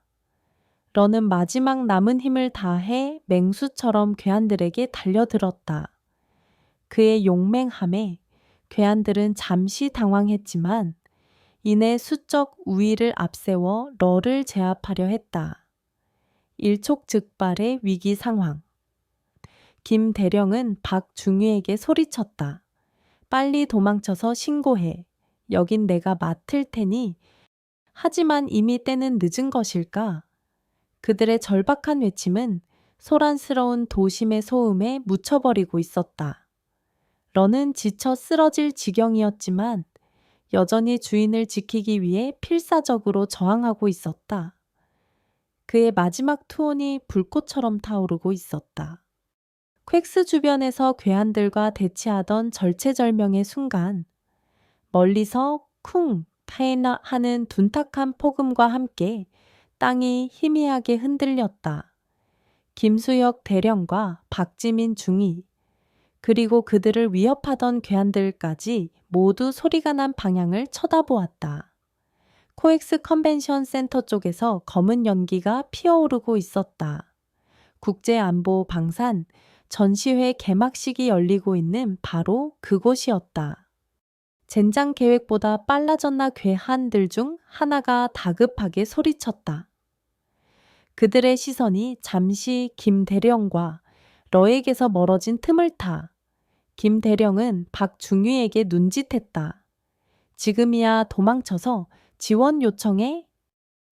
러는 마지막 남은 힘을 다해 맹수처럼 괴한들에게 달려들었다. 그의 용맹함에 괴한들은 잠시 당황했지만 이내 수적 우위를 앞세워 러를 제압하려 했다. 일촉즉발의 위기 상황. 김 대령은 박중휘에게 소리쳤다. 빨리 도망쳐서 신고해. 여긴 내가 맡을 테니. 하지만 이미 때는 늦은 것일까? 그들의 절박한 외침은 소란스러운 도심의 소음에 묻혀버리고 있었다. 러는 지쳐 쓰러질 지경이었지만 여전히 주인을 지키기 위해 필사적으로 저항하고 있었다. 그의 마지막 투혼이 불꽃처럼 타오르고 있었다. 퀘스 주변에서 괴한들과 대치하던 절체절명의 순간 멀리서 쿵 파이나 하는 둔탁한 폭음과 함께 땅이 희미하게 흔들렸다. 김수혁 대령과 박지민 중위, 그리고 그들을 위협하던 괴한들까지 모두 소리가 난 방향을 쳐다보았다. 코엑스 컨벤션 센터 쪽에서 검은 연기가 피어오르고 있었다. 국제안보 방산 전시회 개막식이 열리고 있는 바로 그곳이었다. 젠장 계획보다 빨라졌나 괴한들 중 하나가 다급하게 소리쳤다. 그들의 시선이 잠시 김 대령과 러에게서 멀어진 틈을 타 김 대령은 박 중위에게 눈짓했다. 지금이야 도망쳐서 지원 요청해?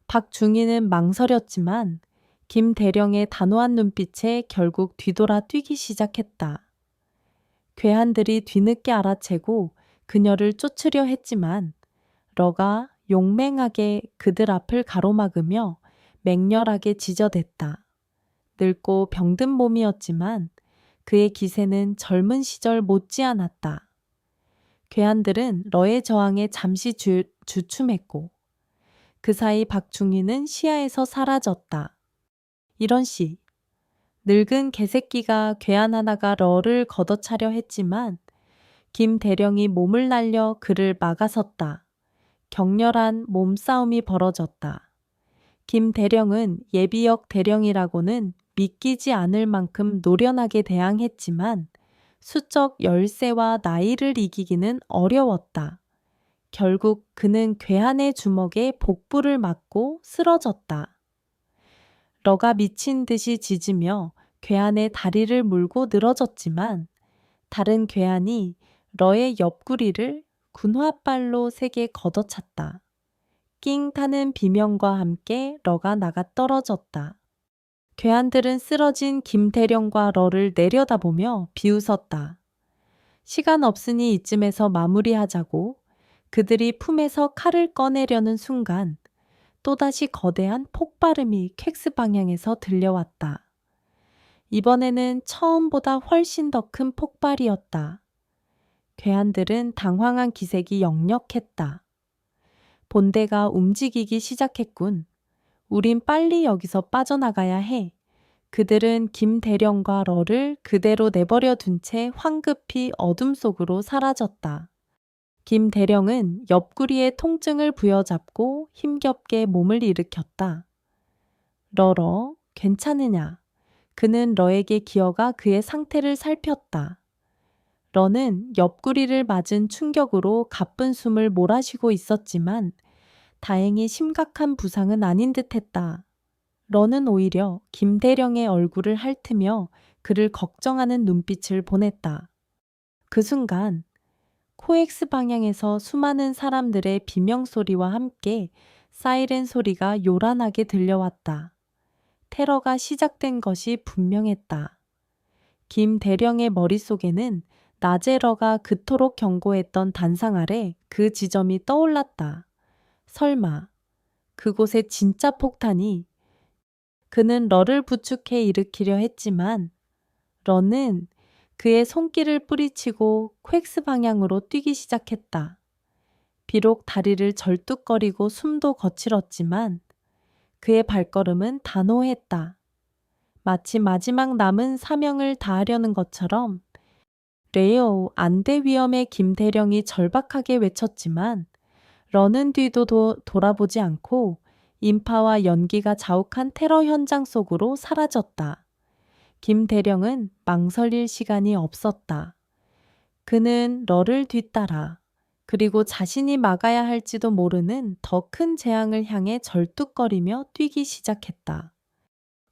박 중위는 망설였지만 김 대령의 단호한 눈빛에 결국 뒤돌아 뛰기 시작했다. 괴한들이 뒤늦게 알아채고 그녀를 쫓으려 했지만 러가 용맹하게 그들 앞을 가로막으며 맹렬하게 지저댔다. 늙고 병든 몸이었지만 그의 기세는 젊은 시절 못지않았다. 괴한들은 러의 저항에 잠시 주춤했고 그 사이 박중희는 시야에서 사라졌다. 이런 씨, 늙은 개새끼가 괴한 하나가 러를 걷어차려 했지만 김 대령이 몸을 날려 그를 막아섰다. 격렬한 몸싸움이 벌어졌다. 김 대령은 예비역 대령이라고는 믿기지 않을 만큼 노련하게 대항했지만 수적 열세와 나이를 이기기는 어려웠다. 결국 그는 괴한의 주먹에 복부를 맞고 쓰러졌다. 러가 미친 듯이 짖으며 괴한의 다리를 물고 늘어졌지만 다른 괴한이 러의 옆구리를 군화발로 세게 걷어찼다. 낑 타는 비명과 함께 러가 나가 떨어졌다. 괴한들은 쓰러진 김대령과 러를 내려다보며 비웃었다. 시간 없으니 이쯤에서 마무리하자고 그들이 품에서 칼을 꺼내려는 순간 또다시 거대한 폭발음이 캑스 방향에서 들려왔다. 이번에는 처음보다 훨씬 더 큰 폭발이었다. 괴한들은 당황한 기색이 역력했다. 본대가 움직이기 시작했군. 우린 빨리 여기서 빠져나가야 해. 그들은 김 대령과 러를 그대로 내버려 둔 채 황급히 어둠 속으로 사라졌다. 김 대령은 옆구리에 통증을 부여잡고 힘겹게 몸을 일으켰다. 러러, 괜찮으냐? 그는 러에게 기어가 그의 상태를 살폈다. 러는 옆구리를 맞은 충격으로 가쁜 숨을 몰아쉬고 있었지만 다행히 심각한 부상은 아닌 듯했다. 러는 오히려 김대령의 얼굴을 핥으며 그를 걱정하는 눈빛을 보냈다. 그 순간 코엑스 방향에서 수많은 사람들의 비명소리와 함께 사이렌 소리가 요란하게 들려왔다. 테러가 시작된 것이 분명했다. 김 대령의 머릿속에는 낮에 러가 그토록 경고했던 단상 아래 그 지점이 떠올랐다. 설마 그곳에 진짜 폭탄이. 그는 러를 부축해 일으키려 했지만 러는 그의 손길을 뿌리치고 퀘익스 방향으로 뛰기 시작했다. 비록 다리를 절뚝거리고 숨도 거칠었지만 그의 발걸음은 단호했다. 마치 마지막 남은 사명을 다하려는 것처럼 레오 안돼 위험에 김대령이 절박하게 외쳤지만 러는 뒤도 돌아보지 않고 인파와 연기가 자욱한 테러 현장 속으로 사라졌다. 김대령은 망설일 시간이 없었다. 그는 러를 뒤따라 그리고 자신이 막아야 할지도 모르는 더 큰 재앙을 향해 절뚝거리며 뛰기 시작했다.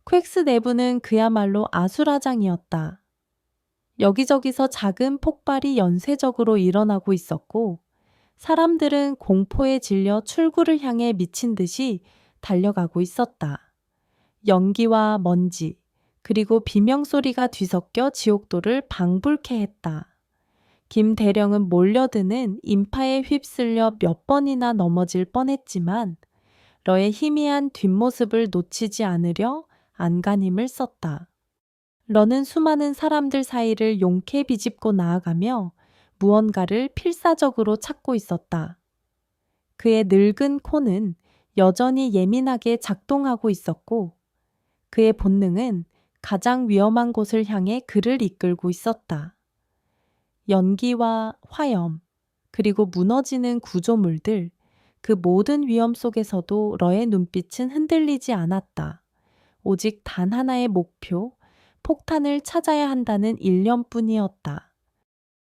퀘익스 내부는 그야말로 아수라장이었다. 여기저기서 작은 폭발이 연쇄적으로 일어나고 있었고 사람들은 공포에 질려 출구를 향해 미친 듯이 달려가고 있었다. 연기와 먼지, 그리고 비명소리가 뒤섞여 지옥도를 방불케 했다. 김 대령은 몰려드는 인파에 휩쓸려 몇 번이나 넘어질 뻔했지만 러의 희미한 뒷모습을 놓치지 않으려 안간힘을 썼다. 러는 수많은 사람들 사이를 용케 비집고 나아가며 무언가를 필사적으로 찾고 있었다. 그의 늙은 코는 여전히 예민하게 작동하고 있었고 그의 본능은 가장 위험한 곳을 향해 그를 이끌고 있었다. 연기와 화염, 그리고 무너지는 구조물들, 그 모든 위험 속에서도 러의 눈빛은 흔들리지 않았다. 오직 단 하나의 목표, 폭탄을 찾아야 한다는 일념뿐이었다.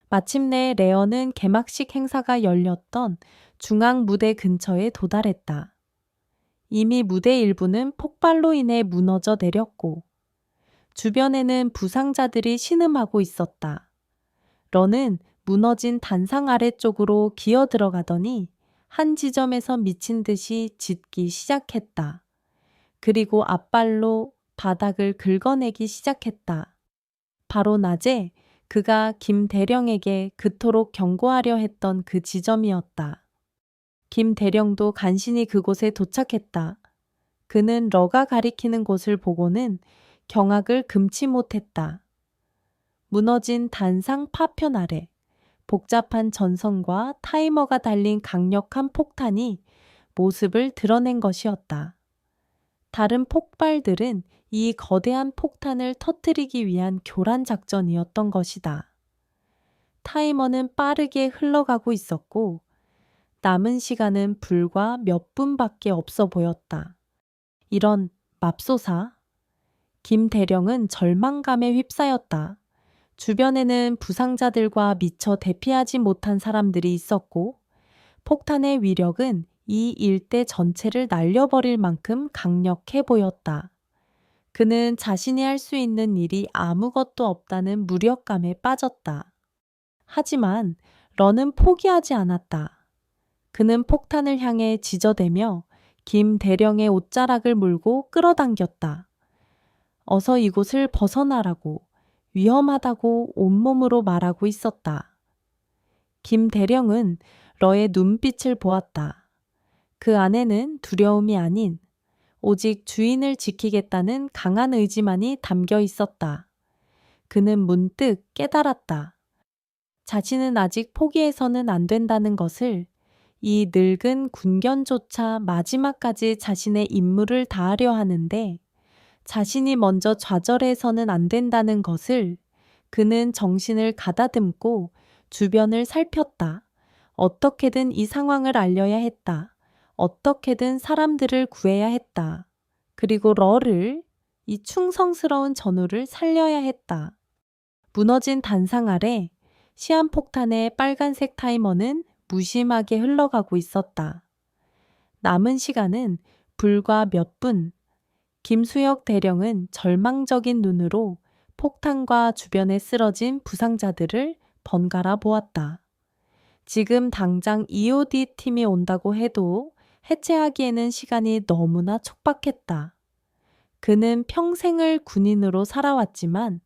마침내 레어는 개막식 행사가 열렸던 중앙 무대 근처에 도달했다. 이미 무대 일부는 폭발로 인해 무너져 내렸고 주변에는 부상자들이 신음하고 있었다. 러는 무너진 단상 아래쪽으로 기어 들어가더니 한 지점에서 미친 듯이 짖기 시작했다. 그리고 앞발로 바닥을 긁어내기 시작했다. 바로 낮에 그가 김대령에게 그토록 경고하려 했던 그 지점이었다. 김대령도 간신히 그곳에 도착했다. 그는 러가 가리키는 곳을 보고는 경악을 금치 못했다. 무너진 단상 파편 아래 복잡한 전선과 타이머가 달린 강력한 폭탄이 모습을 드러낸 것이었다. 다른 폭발들은 이 거대한 폭탄을 터뜨리기 위한 교란 작전이었던 것이다. 타이머는 빠르게 흘러가고 있었고 남은 시간은 불과 몇 분밖에 없어 보였다. 이런 맙소사. 김대령은 절망감에 휩싸였다. 주변에는 부상자들과 미처 대피하지 못한 사람들이 있었고 폭탄의 위력은 이 일대 전체를 날려버릴 만큼 강력해 보였다. 그는 자신이 할 수 있는 일이 아무것도 없다는 무력감에 빠졌다. 하지만 러는 포기하지 않았다. 그는 폭탄을 향해 지저대며 김대령의 옷자락을 물고 끌어당겼다. 어서 이곳을 벗어나라고, 위험하다고 온몸으로 말하고 있었다. 김대령은 러의 눈빛을 보았다. 그 안에는 두려움이 아닌 오직 주인을 지키겠다는 강한 의지만이 담겨 있었다. 그는 문득 깨달았다. 자신은 아직 포기해서는 안 된다는 것을, 이 늙은 군견조차 마지막까지 자신의 임무를 다하려 하는데 자신이 먼저 좌절해서는 안 된다는 것을 그는 정신을 가다듬고 주변을 살폈다. 어떻게든 이 상황을 알려야 했다. 어떻게든 사람들을 구해야 했다. 그리고 러를, 이 충성스러운 전우를 살려야 했다. 무너진 단상 아래 시한폭탄의 빨간색 타이머는 무심하게 흘러가고 있었다. 남은 시간은 불과 몇 분. 김수혁 대령은 절망적인 눈으로 폭탄과 주변에 쓰러진 부상자들을 번갈아 보았다. 지금 당장 EOD 팀이 온다고 해도 해체하기에는 시간이 너무나 촉박했다. 그는 평생을 군인으로 살아왔지만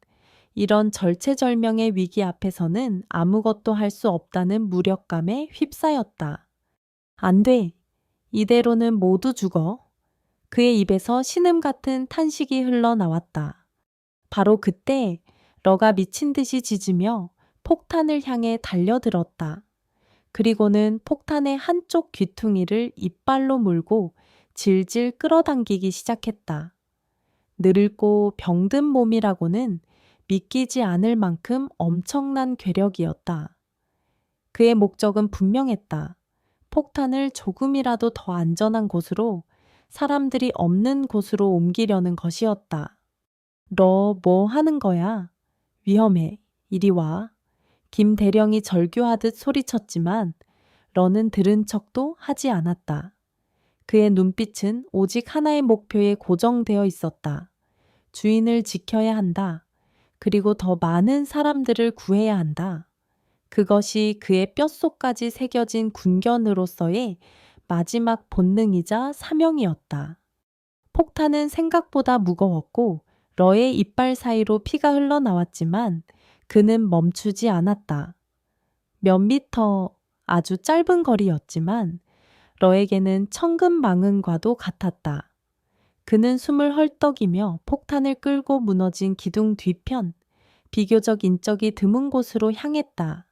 이런 절체절명의 위기 앞에서는 아무것도 할 수 없다는 무력감에 휩싸였다. 안 돼. 이대로는 모두 죽어. 그의 입에서 신음 같은 탄식이 흘러나왔다. 바로 그때 러가 미친 듯이 짖으며 폭탄을 향해 달려들었다. 그리고는 폭탄의 한쪽 귀퉁이를 이빨로 물고 질질 끌어당기기 시작했다. 늙고 병든 몸이라고는 믿기지 않을 만큼 엄청난 괴력이었다. 그의 목적은 분명했다. 폭탄을 조금이라도 더 안전한 곳으로, 사람들이 없는 곳으로 옮기려는 것이었다. 너 뭐 하는 거야? 위험해. 이리 와. 김 대령이 절규하듯 소리쳤지만 러는 들은 척도 하지 않았다. 그의 눈빛은 오직 하나의 목표에 고정되어 있었다. 주인을 지켜야 한다. 그리고 더 많은 사람들을 구해야 한다. 그것이 그의 뼛속까지 새겨진 군견으로서의 마지막 본능이자 사명이었다. 폭탄은 생각보다 무거웠고 러의 이빨 사이로 피가 흘러나왔지만 그는 멈추지 않았다. 몇 미터, 아주 짧은 거리였지만 러에게는 천근만근과도 같았다. 그는 숨을 헐떡이며 폭탄을 끌고 무너진 기둥 뒤편, 비교적 인적이 드문 곳으로 향했다.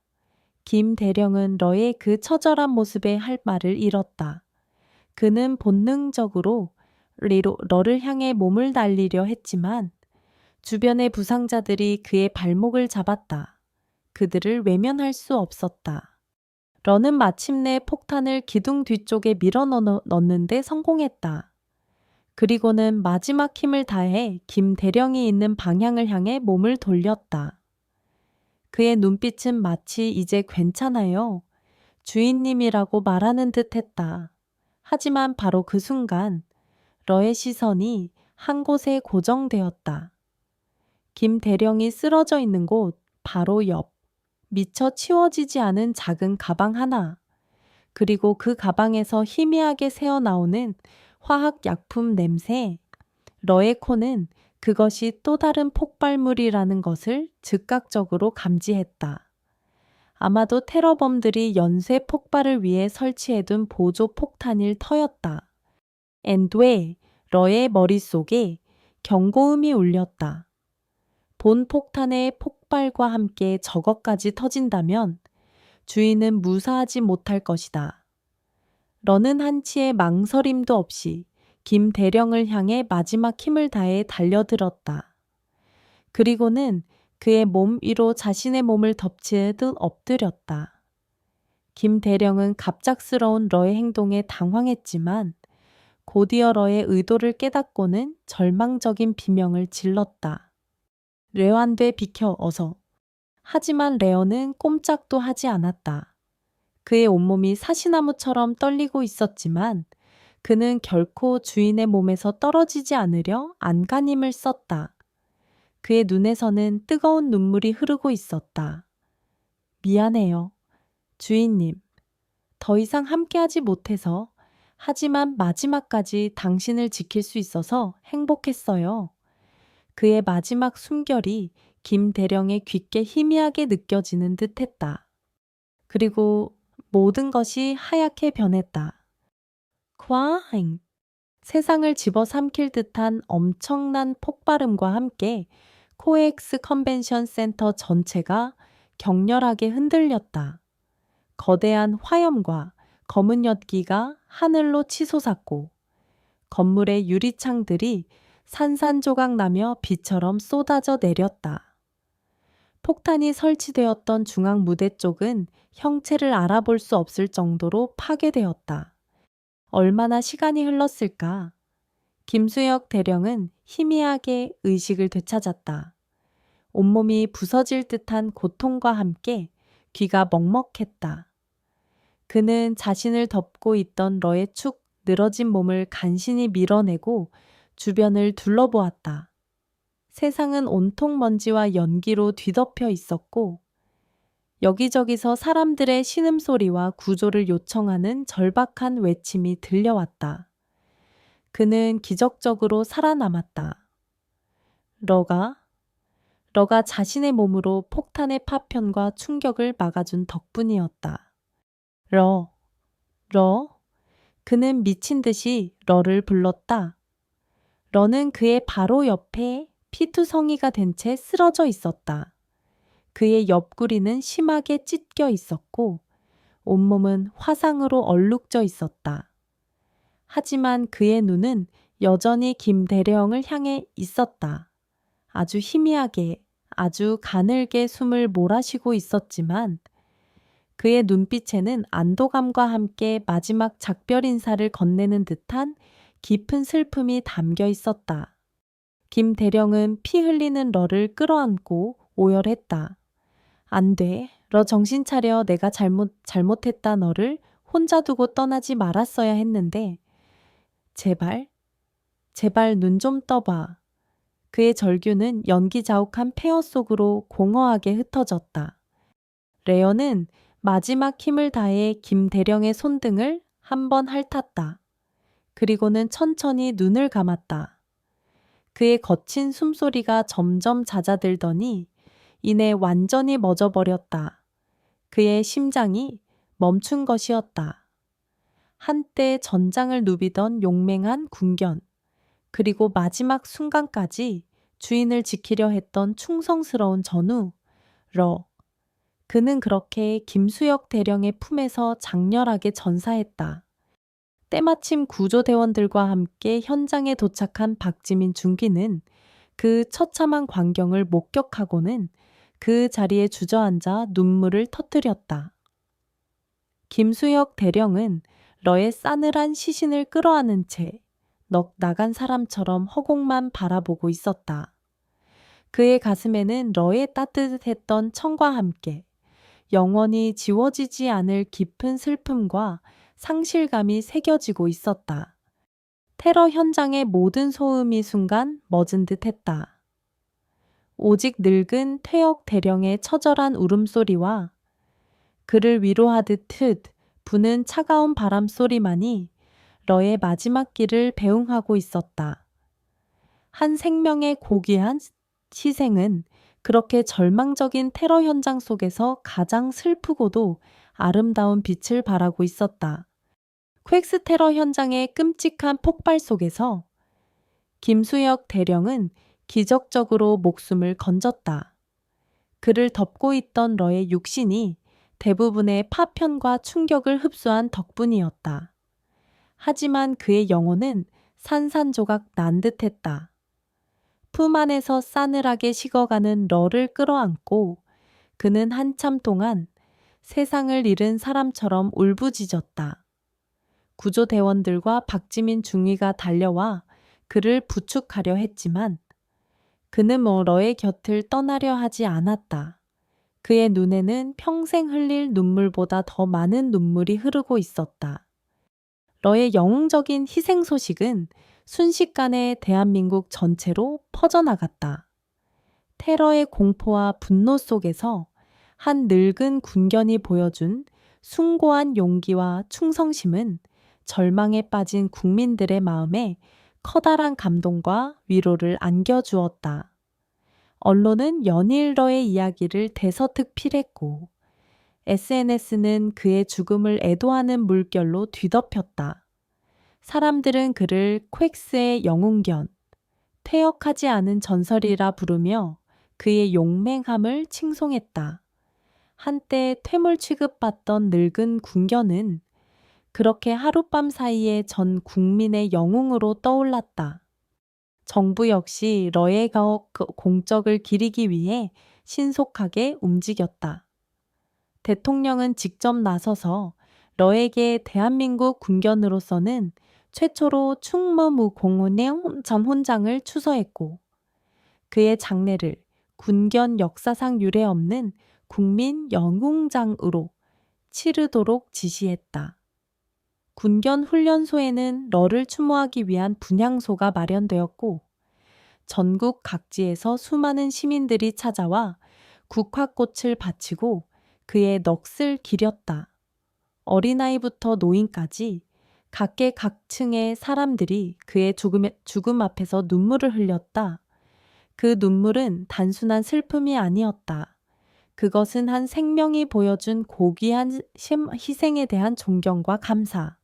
김 대령은 러의 그 처절한 모습에 할 말을 잃었다. 그는 본능적으로 러를 향해 몸을 날리려 했지만 주변의 부상자들이 그의 발목을 잡았다. 그들을 외면할 수 없었다. 러는 마침내 폭탄을 기둥 뒤쪽에 밀어 넣는데 성공했다. 그리고는 마지막 힘을 다해 김 대령이 있는 방향을 향해 몸을 돌렸다. 그의 눈빛은 마치 이제 괜찮아요. 주인님이라고 말하는 듯 했다. 하지만 바로 그 순간 러의 시선이 한 곳에 고정되었다. 김 대령이 쓰러져 있는 곳 바로 옆, 미처 치워지지 않은 작은 가방 하나, 그리고 그 가방에서 희미하게 새어나오는 화학약품 냄새. 러의 코는 그것이 또 다른 폭발물이라는 것을 즉각적으로 감지했다. 아마도 테러범들이 연쇄 폭발을 위해 설치해둔 보조 폭탄일 터였다. 앤드웨 러의 머릿속에 경고음이 울렸다. 본 폭탄의 폭발과 함께 저것까지 터진다면 주인은 무사하지 못할 것이다. 러는 한치의 망설임도 없이 김 대령을 향해 마지막 힘을 다해 달려들었다. 그리고는 그의 몸 위로 자신의 몸을 덮치듯 엎드렸다. 김 대령은 갑작스러운 러의 행동에 당황했지만 곧이어 러의 의도를 깨닫고는 절망적인 비명을 질렀다. 레완돼 비켜 어서. 하지만 레어는 꼼짝도 하지 않았다. 그의 온몸이 사시나무처럼 떨리고 있었지만 그는 결코 주인의 몸에서 떨어지지 않으려 안간힘을 썼다. 그의 눈에서는 뜨거운 눈물이 흐르고 있었다. 미안해요. 주인님. 더 이상 함께하지 못해서, 하지만 마지막까지 당신을 지킬 수 있어서 행복했어요. 그의 마지막 숨결이 김 대령의 귓게 희미하게 느껴지는 듯했다. 그리고 모든 것이 하얗게 변했다. 쾅! 세상을 집어삼킬 듯한 엄청난 폭발음과 함께 코엑스 컨벤션 센터 전체가 격렬하게 흔들렸다. 거대한 화염과 검은 연기가 하늘로 치솟았고 건물의 유리창들이 산산조각 나며 비처럼 쏟아져 내렸다. 폭탄이 설치되었던 중앙 무대 쪽은 형체를 알아볼 수 없을 정도로 파괴되었다. 얼마나 시간이 흘렀을까? 김수혁 대령은 희미하게 의식을 되찾았다. 온몸이 부서질 듯한 고통과 함께 귀가 먹먹했다. 그는 자신을 덮고 있던 러의 축 늘어진 몸을 간신히 밀어내고 주변을 둘러보았다. 세상은 온통 먼지와 연기로 뒤덮여 있었고 여기저기서 사람들의 신음소리와 구조를 요청하는 절박한 외침이 들려왔다. 그는 기적적으로 살아남았다. 러가 자신의 몸으로 폭탄의 파편과 충격을 막아준 덕분이었다. 러. 그는 미친 듯이 러를 불렀다. 러는 그의 바로 옆에 피투성이가 된 채 쓰러져 있었다. 그의 옆구리는 심하게 찢겨 있었고 온몸은 화상으로 얼룩져 있었다. 하지만 그의 눈은 여전히 김 대령을 향해 있었다. 아주 희미하게, 아주 가늘게 숨을 몰아쉬고 있었지만 그의 눈빛에는 안도감과 함께 마지막 작별 인사를 건네는 듯한 깊은 슬픔이 담겨 있었다. 김 대령은 피 흘리는 러를 끌어안고 오열했다. 안 돼. 러 정신 차려. 내가 잘못했다. 너를 혼자 두고 떠나지 말았어야 했는데. 제발 눈 좀 떠봐. 그의 절규는 연기 자욱한 폐허 속으로 공허하게 흩어졌다. 레어는 마지막 힘을 다해 김 대령의 손등을 한번 핥았다. 그리고는 천천히 눈을 감았다. 그의 거친 숨소리가 점점 잦아들더니 이내 완전히 멎어버렸다. 그의 심장이 멈춘 것이었다. 한때 전장을 누비던 용맹한 군견, 그리고 마지막 순간까지 주인을 지키려 했던 충성스러운 전우, 러. 그는 그렇게 김수혁 대령의 품에서 장렬하게 전사했다. 때마침 구조대원들과 함께 현장에 도착한 박지민 중기는 그 처참한 광경을 목격하고는 그 자리에 주저앉아 눈물을 터뜨렸다. 김수혁 대령은 러의 싸늘한 시신을 끌어안은 채 넋 나간 사람처럼 허공만 바라보고 있었다. 그의 가슴에는 러의 따뜻했던 청과 함께 영원히 지워지지 않을 깊은 슬픔과 상실감이 새겨지고 있었다. 테러 현장의 모든 소음이 순간 멎은 듯 했다. 오직 늙은 퇴역 대령의 처절한 울음소리와 그를 위로하듯 부는 차가운 바람소리만이 러의 마지막 길을 배웅하고 있었다. 한 생명의 고귀한 희생은 그렇게 절망적인 테러 현장 속에서 가장 슬프고도 아름다운 빛을 발하고 있었다. 퀘익스 테러 현장의 끔찍한 폭발 속에서 김수혁 대령은 기적적으로 목숨을 건졌다. 그를 덮고 있던 러의 육신이 대부분의 파편과 충격을 흡수한 덕분이었다. 하지만 그의 영혼은 산산조각 난 듯했다. 품 안에서 싸늘하게 식어가는 러를 끌어안고 그는 한참 동안 세상을 잃은 사람처럼 울부짖었다. 구조대원들과 박지민 중위가 달려와 그를 부축하려 했지만 그는 러의 곁을 떠나려 하지 않았다. 그의 눈에는 평생 흘릴 눈물보다 더 많은 눈물이 흐르고 있었다. 러의 영웅적인 희생 소식은 순식간에 대한민국 전체로 퍼져나갔다. 테러의 공포와 분노 속에서 한 늙은 군견이 보여준 숭고한 용기와 충성심은 절망에 빠진 국민들의 마음에 커다란 감동과 위로를 안겨주었다. 언론은 연일 러의 이야기를 대서특필했고 SNS는 그의 죽음을 애도하는 물결로 뒤덮였다. 사람들은 그를 퀘익스의 영웅견, 퇴역하지 않은 전설이라 부르며 그의 용맹함을 칭송했다. 한때 퇴물 취급받던 늙은 군견은 그렇게 하룻밤 사이에 전 국민의 영웅으로 떠올랐다. 정부 역시 러의 공적을 기리기 위해 신속하게 움직였다. 대통령은 직접 나서서 러에게 대한민국 군견으로서는 최초로 충무무공훈영 전훈장을 추서했고 그의 장례를 군견 역사상 유례없는 국민 영웅장으로 치르도록 지시했다. 군견 훈련소에는 러를 추모하기 위한 분향소가 마련되었고 전국 각지에서 수많은 시민들이 찾아와 국화꽃을 바치고 그의 넋을 기렸다. 어린아이부터 노인까지 각계각층의 사람들이 그의 죽음 앞에서 눈물을 흘렸다. 그 눈물은 단순한 슬픔이 아니었다. 그것은 한 생명이 보여준 고귀한 희생에 대한 존경과 감사,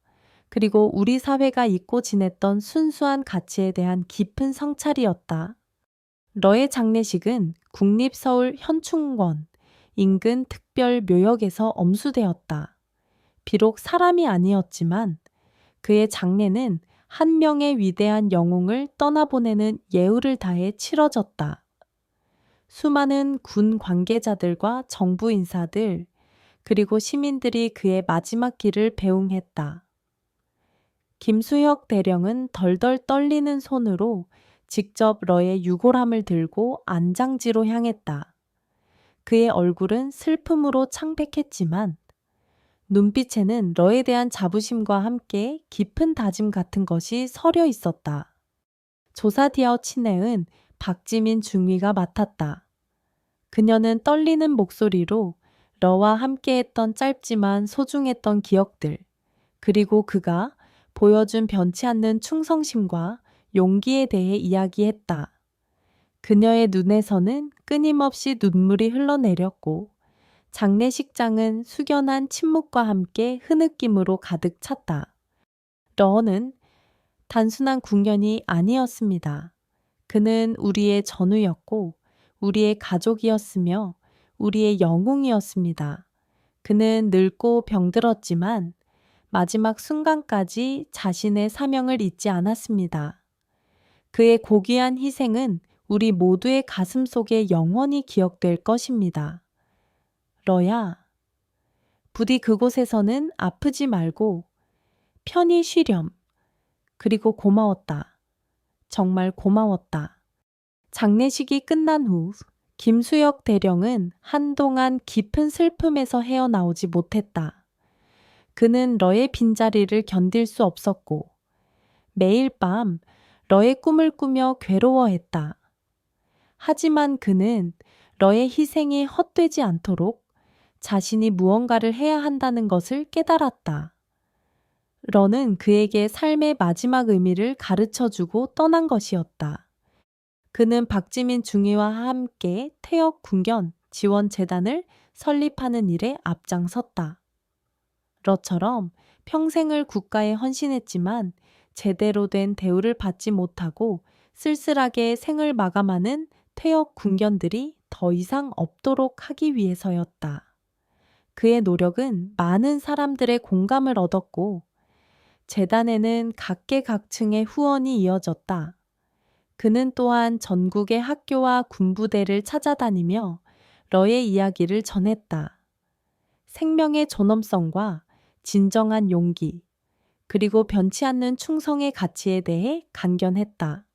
그리고 우리 사회가 잊고 지냈던 순수한 가치에 대한 깊은 성찰이었다. 러의 장례식은 국립서울 현충원 인근 특별 묘역에서 엄수되었다. 비록 사람이 아니었지만 그의 장례는 한 명의 위대한 영웅을 떠나보내는 예우를 다해 치러졌다. 수많은 군 관계자들과 정부 인사들, 그리고 시민들이 그의 마지막 길을 배웅했다. 김수혁 대령은 덜덜 떨리는 손으로 직접 러의 유골함을 들고 안장지로 향했다. 그의 얼굴은 슬픔으로 창백했지만 눈빛에는 러에 대한 자부심과 함께 깊은 다짐 같은 것이 서려 있었다. 조사디어 친애은 박지민 중위가 맡았다. 그녀는 떨리는 목소리로 러와 함께했던 짧지만 소중했던 기억들, 그리고 그가 보여준 변치 않는 충성심과 용기에 대해 이야기했다. 그녀의 눈에서는 끊임없이 눈물이 흘러내렸고 장례식장은 숙연한 침묵과 함께 흐느낌으로 가득 찼다. 러는 단순한 궁연이 아니었습니다. 그는 우리의 전우였고 우리의 가족이었으며 우리의 영웅이었습니다. 그는 늙고 병들었지만 마지막 순간까지 자신의 사명을 잊지 않았습니다. 그의 고귀한 희생은 우리 모두의 가슴 속에 영원히 기억될 것입니다. 러야, 부디 그곳에서는 아프지 말고 편히 쉬렴. 그리고 고마웠다. 정말 고마웠다. 장례식이 끝난 후 김수혁 대령은 한동안 깊은 슬픔에서 헤어나오지 못했다. 그는 러의 빈자리를 견딜 수 없었고 매일 밤 러의 꿈을 꾸며 괴로워했다. 하지만 그는 러의 희생이 헛되지 않도록 자신이 무언가를 해야 한다는 것을 깨달았다. 러는 그에게 삶의 마지막 의미를 가르쳐주고 떠난 것이었다. 그는 박지민 중위와 함께 태역 군견 지원재단을 설립하는 일에 앞장섰다. 러처럼 평생을 국가에 헌신했지만 제대로 된 대우를 받지 못하고 쓸쓸하게 생을 마감하는 퇴역 군견들이 더 이상 없도록 하기 위해서였다. 그의 노력은 많은 사람들의 공감을 얻었고 재단에는 각계각층의 후원이 이어졌다. 그는 또한 전국의 학교와 군부대를 찾아다니며 러의 이야기를 전했다. 생명의 존엄성과 진정한 용기, 그리고 변치 않는 충성의 가치에 대해 강견했다.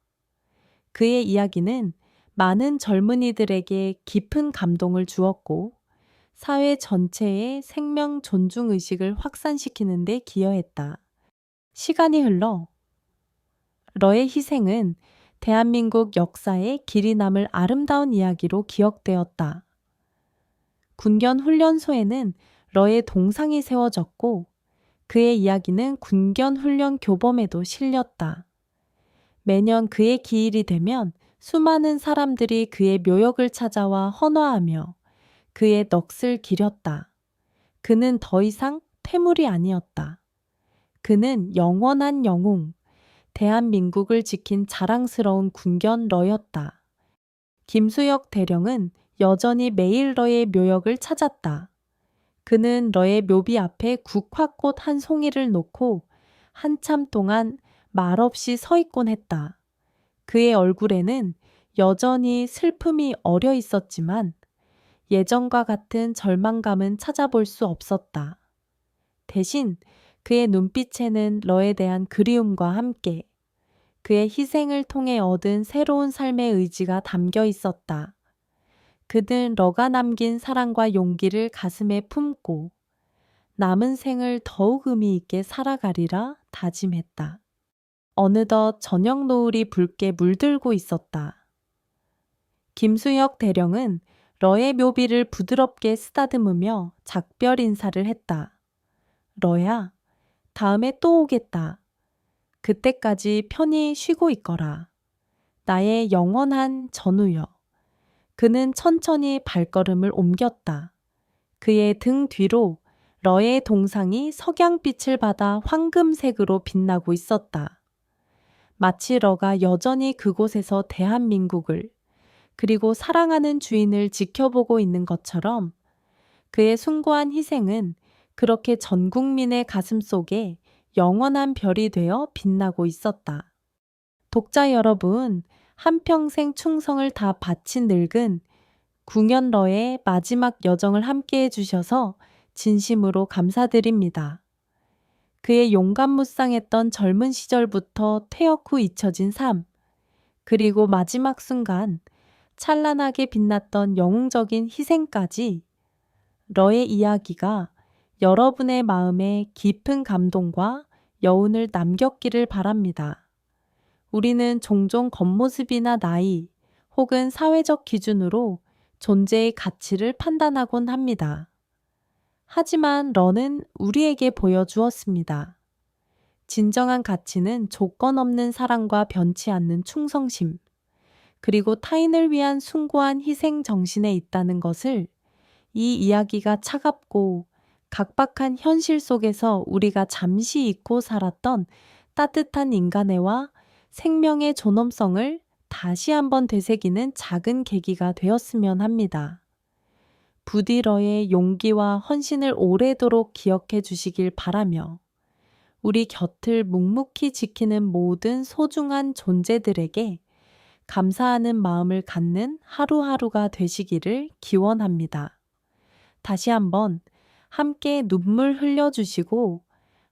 그의 이야기는 많은 젊은이들에게 깊은 감동을 주었고 사회 전체의 생명 존중 의식을 확산시키는 데 기여했다. 시간이 흘러 러의 희생은 대한민국 역사에 길이 남을 아름다운 이야기로 기억되었다. 군견 훈련소에는 러의 동상이 세워졌고 그의 이야기는 군견 훈련 교범에도 실렸다. 매년 그의 기일이 되면 수많은 사람들이 그의 묘역을 찾아와 헌화하며 그의 넋을 기렸다. 그는 더 이상 퇴물이 아니었다. 그는 영원한 영웅, 대한민국을 지킨 자랑스러운 군견 러였다. 김수혁 대령은 여전히 매일 러의 묘역을 찾았다. 그는 러의 묘비 앞에 국화꽃 한 송이를 놓고 한참 동안 말없이 서 있곤 했다. 그의 얼굴에는 여전히 슬픔이 어려 있었지만 예전과 같은 절망감은 찾아볼 수 없었다. 대신 그의 눈빛에는 러에 대한 그리움과 함께 그의 희생을 통해 얻은 새로운 삶의 의지가 담겨 있었다. 그는 러가 남긴 사랑과 용기를 가슴에 품고 남은 생을 더욱 의미 있게 살아가리라 다짐했다. 어느덧 저녁 노을이 붉게 물들고 있었다. 김수혁 대령은 러의 묘비를 부드럽게 쓰다듬으며 작별 인사를 했다. 러야, 다음에 또 오겠다. 그때까지 편히 쉬고 있거라. 나의 영원한 전우여. 그는 천천히 발걸음을 옮겼다. 그의 등 뒤로 러의 동상이 석양빛을 받아 황금색으로 빛나고 있었다. 마치 러가 여전히 그곳에서 대한민국을 그리고 사랑하는 주인을 지켜보고 있는 것처럼 그의 숭고한 희생은 그렇게 전 국민의 가슴 속에 영원한 별이 되어 빛나고 있었다. 독자 여러분, 한평생 충성을 다 바친 늙은 궁연러의 마지막 여정을 함께 해주셔서 진심으로 감사드립니다. 그의 용감무쌍했던 젊은 시절부터 퇴역 후 잊혀진 삶, 그리고 마지막 순간 찬란하게 빛났던 영웅적인 희생까지 러의 이야기가 여러분의 마음에 깊은 감동과 여운을 남겼기를 바랍니다. 우리는 종종 겉모습이나 나이 혹은 사회적 기준으로 존재의 가치를 판단하곤 합니다. 하지만 러는 우리에게 보여주었습니다. 진정한 가치는 조건 없는 사랑과 변치 않는 충성심, 그리고 타인을 위한 숭고한 희생 정신에 있다는 것을 이 이야기가 차갑고 각박한 현실 속에서 우리가 잠시 잊고 살았던 따뜻한 인간애와 생명의 존엄성을 다시 한번 되새기는 작은 계기가 되었으면 합니다. 부디 러의 용기와 헌신을 오래도록 기억해 주시길 바라며 우리 곁을 묵묵히 지키는 모든 소중한 존재들에게 감사하는 마음을 갖는 하루하루가 되시기를 기원합니다. 다시 한번 함께 눈물 흘려주시고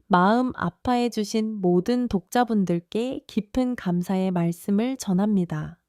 마음 아파해 주신 모든 독자분들께 깊은 감사의 말씀을 전합니다.